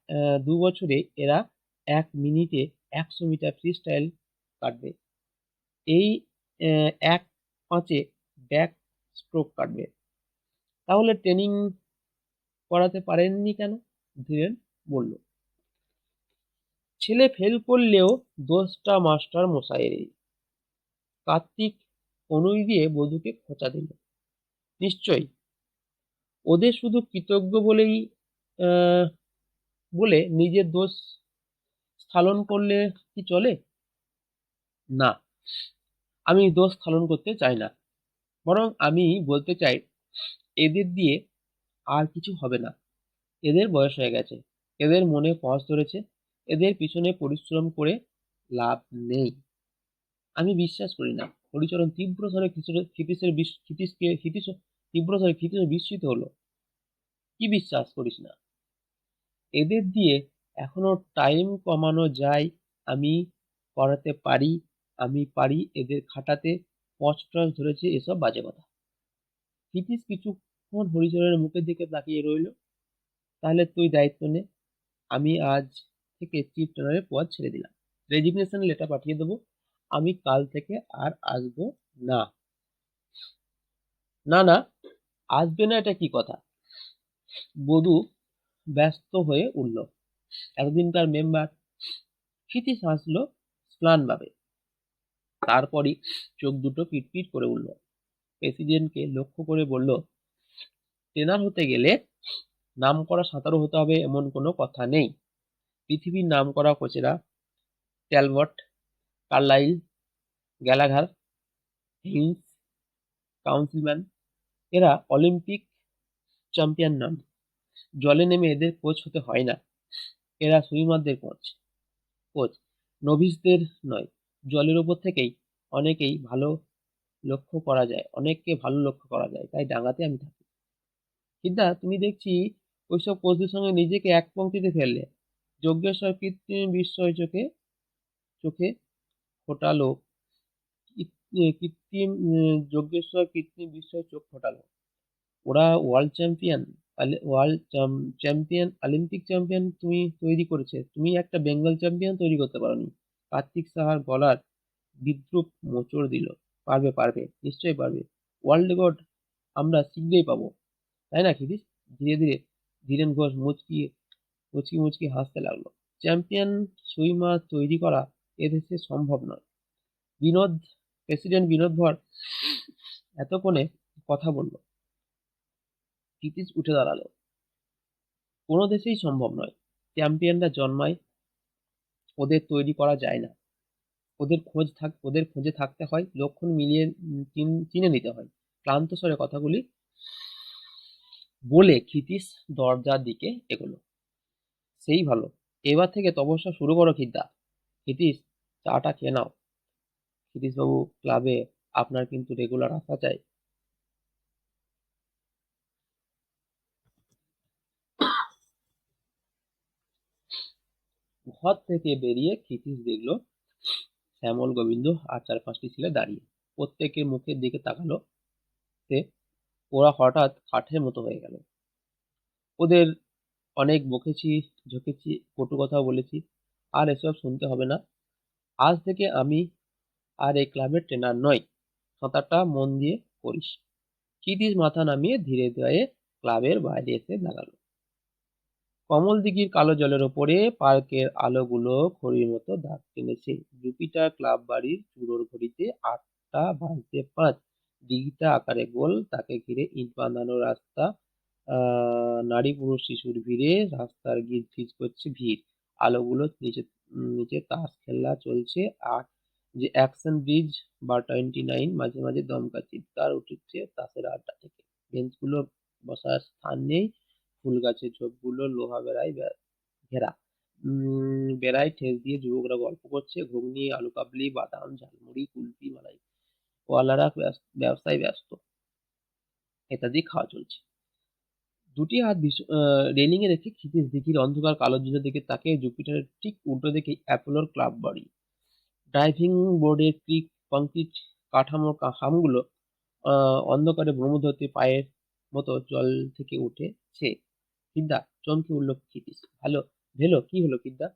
1 মিনিটে 100 মিটার ফ্রি স্টাইল কাটবে। এই 1 5-এ ব্যাক স্ট্রোক কাটবে। তাহলে ট্রেনিং করাতে পারেননি কেন? ধীরেন বলল, ছেলে ফেল করলেও দোষটা মাস্টার মশাইয়েরই। কার্তিক কনুই দিয়ে বধূকে খোঁচা দিল। নিশ্চয়ই ওদের শুধু কৃতজ্ঞ আহ, বলে নিজের দোষ স্থালন করলে কি চলে? না, আমি দোষ স্থালন করতে চাই না। বরং আমি বলতে চাই, এদের দিয়ে আর কিছু হবে না। এদের বয়স হয়ে গেছে, এদের মনে পজ ধরেছে, এদের পিছনে পরিশ্রম করে লাভ নেই। আমি বিশ্বাস করি না। হরিচরণ তীব্র স্বরে ক্ষিতীশের বিস্মিত হলো। কি বিশ্বাস করিস না? এদের দিয়ে এখনো টাইম কমানো যায়। আমি করাতে পারি, আমি পারি এদের খাটাতে। পচ টচ ধরেছে এসব বাজে কথা। ক্ষিতীশ কিছুক্ষণ হরিচরণের মুখের দিকে তাকিয়ে রইল। তাহলে তুই দায়িত্ব নে। আমি আজ থেকে চিফ ট্রেনারের পদ ছেড়ে দিলাম, রেজিগনেশন লেটার পাঠিয়ে দেবো। আমি কাল থেকে আর আসবো না। না না, আসবে না এটা কি কথা? বধূ ব্যস্ত হয়ে উঠল। এতদিনকার মেম্বার। ক্ষিতীশ হাসল ম্লানভাবে। তারপরই চোখ দুটো পিটপিট করে উঠল। প্রেসিডেন্টকে লক্ষ্য করে বলল, ট্রেনার হতে গেলে নামকরা সাঁতারু হতে হবে এমন কোনো কথা নেই। পৃথিবীর নামকরা কোচেরা, ট্যালবট, কার্লাইল, গ্যালাঘার, হিন্স, কাউন্সিলম্যান, এরা অলিম্পিক চ্যাম্পিয়ন নন। জলে নেমে এদের কোচ হতে হয় না। এরা সুইমারদের কোচ, নভিসদের নয়। জলের ওপর থেকেই অনেকেই ভালো লক্ষ্য করা যায়, অনেককে ভালো লক্ষ্য করা যায়, তাই ডাঙাতে আমি থাকি। কিন্তু তুমি দেখছি ওইসব কোচদের সঙ্গে নিজেকে এক পংক্তিতে ফেললে। যজ্ঞেশ্বর কৃত্রিম বিস্ময় চোখে চোখে ফোটালো, কৃত্রিম যজ্ঞেশ্বর কৃত্রিম বিস্ময় চোখ ফোটালো। ওরা world champion, world champion, Olympic champion তুমি তৈরি করেছে, তুমি একটা বেঙ্গল চ্যাম্পিয়ন তৈরি করতে পারোনি। কার্তিক সাহার গলার বিদ্রুপ মোচড় দিল। পারবে, পারবে, নিশ্চয়ই পারবে। ওয়ার্ল্ড রেকর্ড আমরা শীঘ্রই পাবো, তাই না ক্ষিতিশ? ধীরে ধীরে ধীরেন ঘোষ মুচকি মুচকি মুচকি হাসতে লাগলো। চ্যাম্পিয়ন সুইমার তৈরি করা এদেশে সম্ভব নয়। বিনোদ প্রেসিডেন্ট বিনোদ ভর এতক্ষণে কথা বলল। ক্ষিতিশ উঠে দাঁড়ালো। কোনো দেশেই সম্ভব নয়। চ্যাম্পিয়নরা জন্মায়, ওদের তৈরি করা যায় না। ওদের খোঁজে থাকতে হয়, লক্ষণ মিলিয়ে চিনে নিতে হয়। ক্লান্ত স্বরে কথাগুলি বলে ক্ষিতিশ দরজার দিকে এগোলো। সেই ভালো, এবার থেকে তপস্যা শুরু করো খিদ্দা। ক্ষিতীশ, চাটা খেয়ে নাও। ক্ষিতীশবাবু, ক্লাবে আপনার কিন্তু রেগুলার আসা চাই। ঘর থেকে বেরিয়ে ক্ষিতীশ দেখলো শ্যামল, গোবিন্দ আর 4-5টি ছেলে দাঁড়িয়ে। প্রত্যেকের মুখের দিকে তাকালো। তে ওরা হঠাৎ কাঠের মতো হয়ে গেল। ওদের অনেক বকেছি, ঝকেছি, কটু কথাও বলেছি, আর এসব শুনতে হবে না। আজ থেকে আমি আর এই ক্লাবের ট্রেনার নই। সাঁতারটা মন দিয়ে করিস। ক্ষিতীশ মাথা নামিয়ে ধীরে ধীরে ক্লাবের বাইরে এসে দাঁড়ালো। কমল দিঘির কালো জলের ওপরে পার্কের আলোগুলো ঘড়ির মতো দাগ টেনেছে। জুপিটার ক্লাব বাড়ির চুড়োর ঘড়িতে 8টা বাজতে 5। দিঘিটা আকারে গোল, তাকে ঘিরে ইট বাঁধানো রাস্তা, নারী পুরুষ শিশুর ভিড়ে রাস্তার গিজগিজ করছে ভিড়। আলোগুলোর নিচে নিচে তাস খেলা চলছে, আর যে অ্যাকশন ব্রিজ বা 29 মাঝে মাঝে দমকা চিৎকার উঠছে তাসের আড্ডা থেকে। বেঞ্চগুলো বসার স্থান নেই, ফুল গাছের ঝোপগুলো লোহা ঘেরা। বেড়ায় ঠেস দিয়ে যুবকরা গল্প করছে, ঘুগনি, আলু কাবলি, বাদাম, ঝালমুড়ি, কুলফি, মালাই ওয়ালারা ব্যবসায় ব্যস্ত, ইত্যাদি খাওয়া চলছে। দুটি হাত রেলিং এ রেখে ক্ষিতিশ দিঘির অন্ধকার কালো জলের দিকে তাকিয়ে জুপিটারের ঠিক উল্টো দিকে অ্যাপোলোর ক্লাব বাড়ি। ড্রাইভিং বোর্ডের কংক্রিট কাঠামোর খামগুলো অন্ধকারে ভ্রমধতি পায়ের মতো জল থেকে উঠেছে। কিদ্দা, চমকে উঠল ক্ষিতীশ। ভেলো, কি হলো কিদ্দা?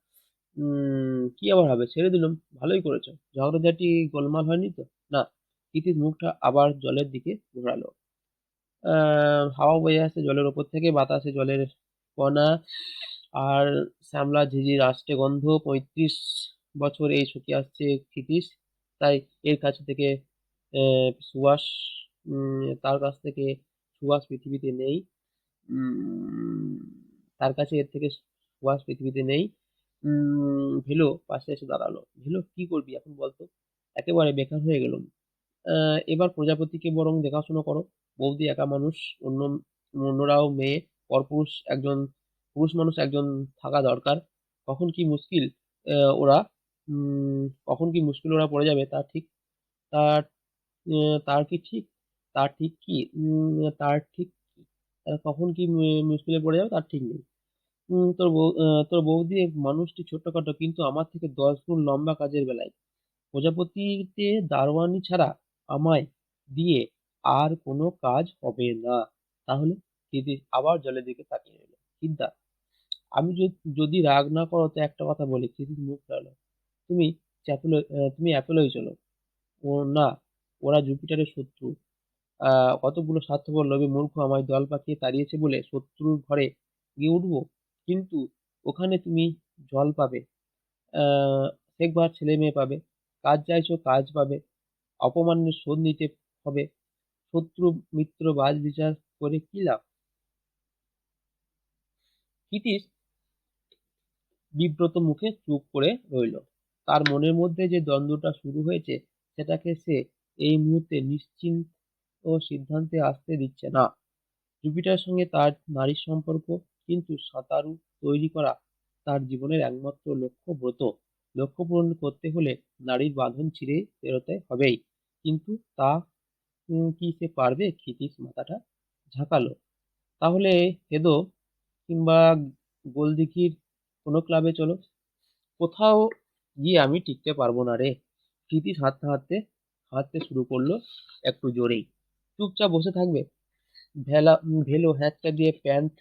কি আবার হবে, ছেড়ে দিলুম। ভালোই করেছো, ঝগড়াঝাটি গোলমাল হয়নি তো? না। ক্ষিতীশ মুখটা আবার জলের দিকে ঘোরালো। হাওয়া বয়ে আসছে জলের ওপর থেকে, বাতাসে জলের কণা আর শ্যামলা ঝিঝির আষ্টে গন্ধ। 35 বছর এই শুকিয়ে আসছে ক্ষিতীশ, তাই এর কাছে থেকে সুবাস তার কাছ থেকে সুবাস পৃথিবীতে নেই। উম, তার কাছে এর থেকে সুবাস পৃথিবীতে নেই। ভেলো পাশে এসে দাঁড়ালো। ভেলো, কি করবি এখন বলতো? একেবারে বেকার হয়ে গেলুম। এবার প্রজাপতিকে বরং দেখাশোনা করো। বৌদি একা মানুষ, অন্যরাও মেয়ে, পরপুরুষ একজন, পুরুষ মানুষ একজন থাকা দরকার। কখন কি মুশকিল ওরা কখন কি মুশকিল ওরা পড়ে যাবে তা ঠিক, তার তার কি ঠিক, তার ঠিক কি তার ঠিক কি কখন কি মুশকিলে পড়ে যাবে তার ঠিক নেই। তোর বৌদি মানুষটি ছোটখাটো, কিন্তু আমার থেকে 10 গুণ লম্বা কাজের বেলায়। প্রজাপতিতে দারোয়ানি ছাড়া আমায় দিয়ে আর কোনো কাজ হবে না। তাহলে? দিদি আবার জলের দিকে তাকিয়ে রইল। চিন্তা, আমি যদি রাগ না করো তো একটা কথা বলি। দিদির মুখ ফেরালো। তুমি তুমি অ্যাপোলোয় চলো। ও না, ওরা জুপিটারের শত্রু। কতগুলো স্বার্থপর লোভী মূর্খ আমায় দল পাকিয়ে তাড়িয়েছে বলে শত্রুর ঘরে গিয়ে উঠবো? কিন্তু ওখানে তুমি জল পাবে, শেখবার ছেলে মেয়ে পাবে, কাজ চাইছো কাজ পাবে, অপমানের শোধ নিতে হবে। শত্রু মিত্র বাছ বিচার করে কি লাভ? ক্ষিতীশ বিব্রত মুখে চুপ করে রইল। তার মনের মধ্যে যে দ্বন্দ্বটা শুরু হয়েছে সেটাকে সে এই মুহূর্তে নিশ্চিন্ত ও সিদ্ধান্তে আসতে দিচ্ছে না। জুপিটারের সঙ্গে তার নারীর সম্পর্ক, কিন্তু সাঁতারু তৈরি করা তার জীবনের একমাত্র লক্ষ্য ব্রত। লক্ষ্য পূরণ করতে হলে নারীর বাঁধন ছিঁড়ে বেরোতে হবেই। কিন্তু তা কি সে পারবে? ক্ষিতিশ মাথাটা ঝাঁকালো। তাহলে হেদো কিংবা গোলদিঘির কোনো ক্লাবে চলো। কোথাও গিয়ে আমি টিকতে পারবো না রে। ক্ষিতিশ হাঁটতে শুরু করলো একটু জোরেই। চুপচাপ বসে থাকবে? ভেলো হ্যাঁচকা দিয়ে প্যান্ট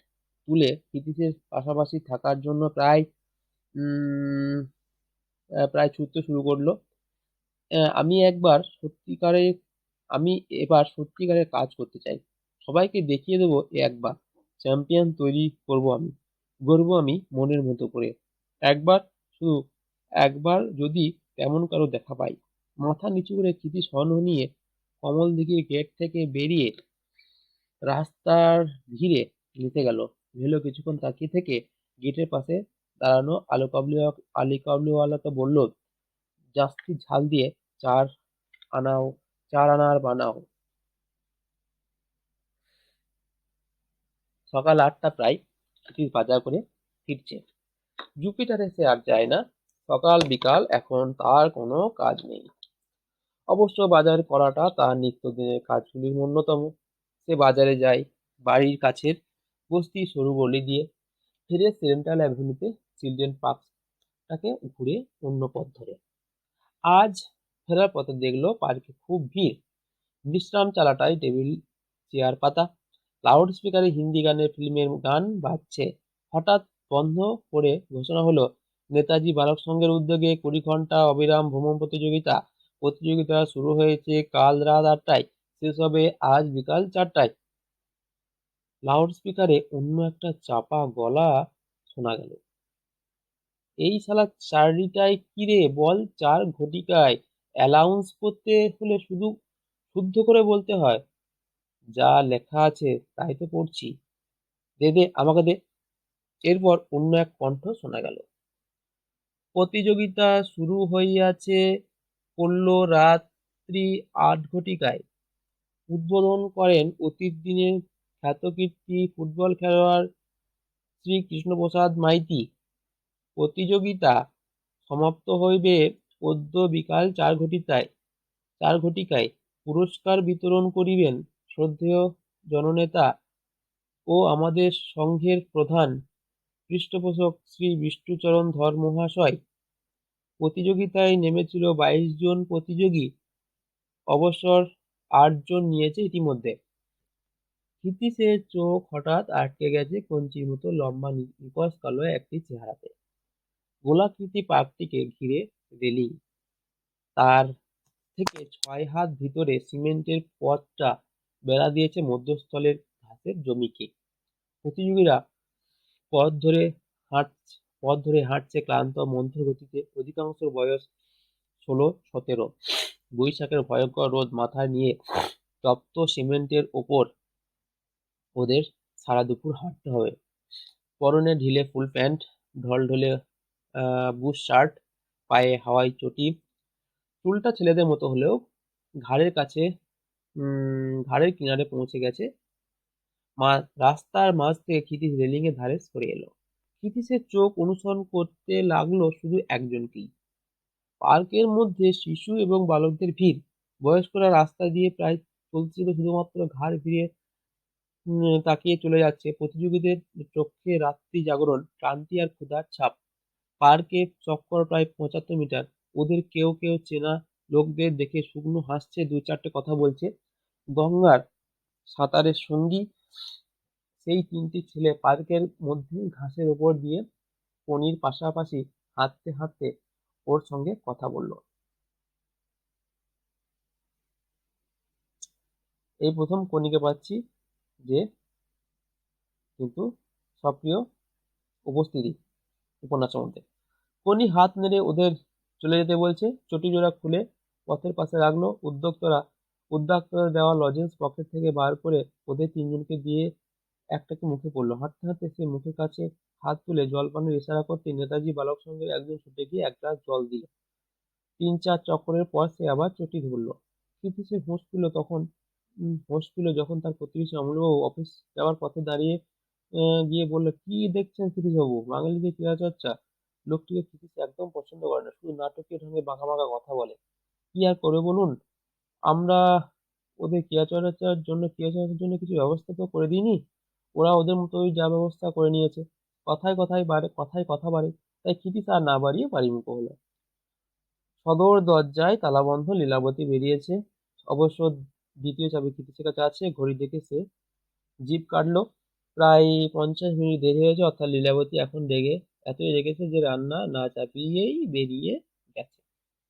তুলে ক্ষিতীশের পাশাপাশি থাকার জন্য উম প্রায় ছুটতে শুরু করলো। আমি আমি এবার সত্যিকারের কাজ করতে চাই। সবাইকে দেখিয়ে দেবো একবার চ্যাম্পিয়ন তৈরি করব আমি। গড়বো আমি মনের মতো করে। একবার শুধু একবার যদি তেমন কারো দেখা পাই। মাথা নিচু করে ক্ষিতি স্বর্ণ নিয়ে কমল দিঘির গেট থেকে বেরিয়ে রাস্তার ভিড়ে মিশে গেল। ভেলো কিছুক্ষণ তাকিয়ে থেকে গেটের পাশে দাঁড়ানো আলী কাবুলিওয়ালাকে বলল, জাস্তি ঝাল দিয়ে চার আনাও, 4 আনার বানাও। সকাল 8টা প্রায়। ক্ষিতিশ বাজার করে ফিরছে। জুপিটারে সে আর যায় না। সকাল বিকাল এখন তার কোনো কাজ নেই। অবশ্য বাজার করাটা তার নিত্যদিনের কাজগুলির অন্যতম। সে বাজারে যায় বাড়ির কাছের বস্তির সরু গলি দিয়ে, ফিরে সেন্ট্রাল অ্যাভিনিউতে চিলড্রেন পার্কটাকে ঘুরে অন্য পথ ধরে। আজ ফেরার পথে দেখলো পার্কে খুব ভিড়। বিশ্রাম চালাটায় টেবিল চেয়ার পাতা। লাউড স্পিকারে হিন্দি ফিল্মের গান বাজছে। হঠাৎ বন্ধ করে ঘোষণা হলো, নেতাজি বালক সংঘের উদ্যোগে 20 ঘন্টা অবিরাম ভ্রমণ প্রতিযোগিতা। প্রতিযোগিতা শুরু হয়েছে কাল রাত 8টায়, শেষ হবে আজ বিকাল 4টায়। লাউড স্পিকারে অন্য একটা চাপা গলা শোনা গেল, এই শালা চার্লিটায় কিরে বল 4 ঘটিকায়। অ্যালাউন্স করতে হলে শুধু শুদ্ধ করে বলতে হয়। যা লেখা আছে তাই তো পড়ছি। দে দে আমাকে দে। এরপর অন্য এক কণ্ঠ শোনা গেল, প্রতিযোগিতা শুরু হইয়াছে পড়ল রাত্রি 8 ঘটিকায়। উদ্বোধন করেন অতীত দিনের খ্যাতকীর্তি ফুটবল খেলোয়াড় শ্রী কৃষ্ণপ্রসাদ মাইতি। প্রতিযোগিতা সমাপ্ত হইবে অদ্য বিকাল 4 ঘটিকায়। পুরস্কার বিতরণ করিবেন শ্রদ্ধেয় জননেতা ও আমাদের সংঘের প্রধান পৃষ্ঠপোষক শ্রী বিষ্ণুচরণ ধর মহাশয়। প্রতিযোগিতায় নেমেছিল 22 জন প্রতিযোগী, অবসর 8 জন নিয়েছে ইতিমধ্যে। ক্ষিতীশের চোখ হঠাৎ আটকে গেছে কঞ্চির মতো লম্বা নিকষ কালো একটি চেহারাতে। গোলাকৃতি পার্কটিকে ঘিরে রেলিং, তার থেকে 6 হাত ভিতরে সিমেন্টের পথটা বেড়া দিয়েছে মধ্যস্থলের ঘাসের জমিকে। প্রতিযোগীরা পথ ধরে পথ ধরে হাঁটছে ক্লান্ত মন্থর গতিতে। অধিকাংশের বয়স 16-17। বৈশাখের ভয়ঙ্কর রোদ মাথায় নিয়ে তপ্ত সিমেন্টের ওপর ওদের সারা দুপুর হাঁটতে হবে। পরনে ঢিলে ফুল প্যান্ট, ঢলঢলে বুশ শার্ট, পায়ে হাওয়াই চটি। চুলটা ছেলেদের মতো হলেও ঘাড়ের কাছে ঘাড়ের কিনারে পৌঁছে গেছে। রাস্তার মাঝ থেকে ক্ষিতীশ রেলিং এর ধারে সরে এলো। ক্ষিতীশের চোখ অনুসরণ করতে লাগলো শুধু একজনকেই। পার্কের মধ্যে শিশু এবং বালকদের ভিড়। বয়স্করা রাস্তা দিয়ে প্রায় চলছিল, শুধুমাত্র ঘাড় ফিরিয়ে তাকিয়ে চলে যাচ্ছে। প্রতিযোগীদের চোখে রাত্রি জাগরণ, ক্লান্তি আর ক্ষুধার ছাপ। পার্কে চক্কর প্রায় 75 মিটার। ওদের কেউ কেউ চেনা লোকদের দেখে শুকনো হাসছে, 2-4টে কথা বলছে। গঙ্গার সাঁতারের সঙ্গী সেই 3টি ছেলে পার্কের মধ্যে ঘাসের ওপর দিয়ে পনির পাশাপাশি হাঁটতে হাঁটতে ওর সঙ্গে কথা বলল। এই প্রথম কনিকে পাচ্ছি যে কিন্তু সক্রিয় উপস্থিতি উপন্যাসের মধ্যে। কনি হাত নেড়ে ওদের চলে যেতে বলছে। চটি জোড়া খুলে পথের পাশে রাখলো। উদ্যোক্তাদের দেওয়া লজেন্স পকেট থেকে বার করে ওদের 3 জনকে দিয়ে একটাকে মুখে পড়লো। হাঁটতে হাঁটতে সে মুখের কাছে হাত তুলে জলপানের ইশারা করতে নেতাজি বালক সংঘের একজন ছুটে গিয়ে 1 গ্লাস জল দিল। 3-4 চক্করের পর সে আবার চটি ধরলো। ক্ষিতীশের হোশ ফিরল যখন তার প্রতিবেশী অমলবাবু অফিস যাওয়ার পথে দাঁড়িয়ে গিয়ে বলল, কি দেখছেন ক্ষিতীশবাবু? বাঙালিদের ক্রীড়াচর্চা। লোকটিকে ক্ষিতীশ একদম পছন্দ করে না, শুধু নাটকীয় ঢঙে বাঁকা বাঁকা কথা বলে। কি আর করবে বলুন? আমরা ওদের কেয়াচড়ার জন্য কিছু ব্যবস্থা তো করে দিইনি। ওরা ওদের মতো ওই যা ব্যবস্থা করে নিয়েছে। কথায় কথা বাড়ে, তাই ক্ষিতিশ আর না বাড়িয়ে বাড়িমুখো হলো। সদর দরজায় তালাবন্ধ। লীলাবতী বেরিয়েছে। অবশ্য দ্বিতীয় চাবি ক্ষিতীশের কাছে আছে। ঘড়ি দেখে সে জিভ কাটলো। প্রায় 50 মিনিট দেরি হয়েছে, অর্থাৎ লীলাবতী এখন এতই রেগেছে যে রান্না না চাপিয়েই বেরিয়ে গেছে।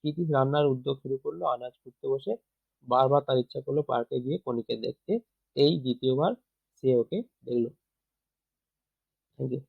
ক্ষিতীশ রান্নার উদ্যোগ শুরু করলো। আনাজ কুটতে বসে বারবার তার ইচ্ছা করলো পার্কে গিয়ে কণিকে দেখতে। এই দ্বিতীয়বার সে ওকে দেখলো। Thank you.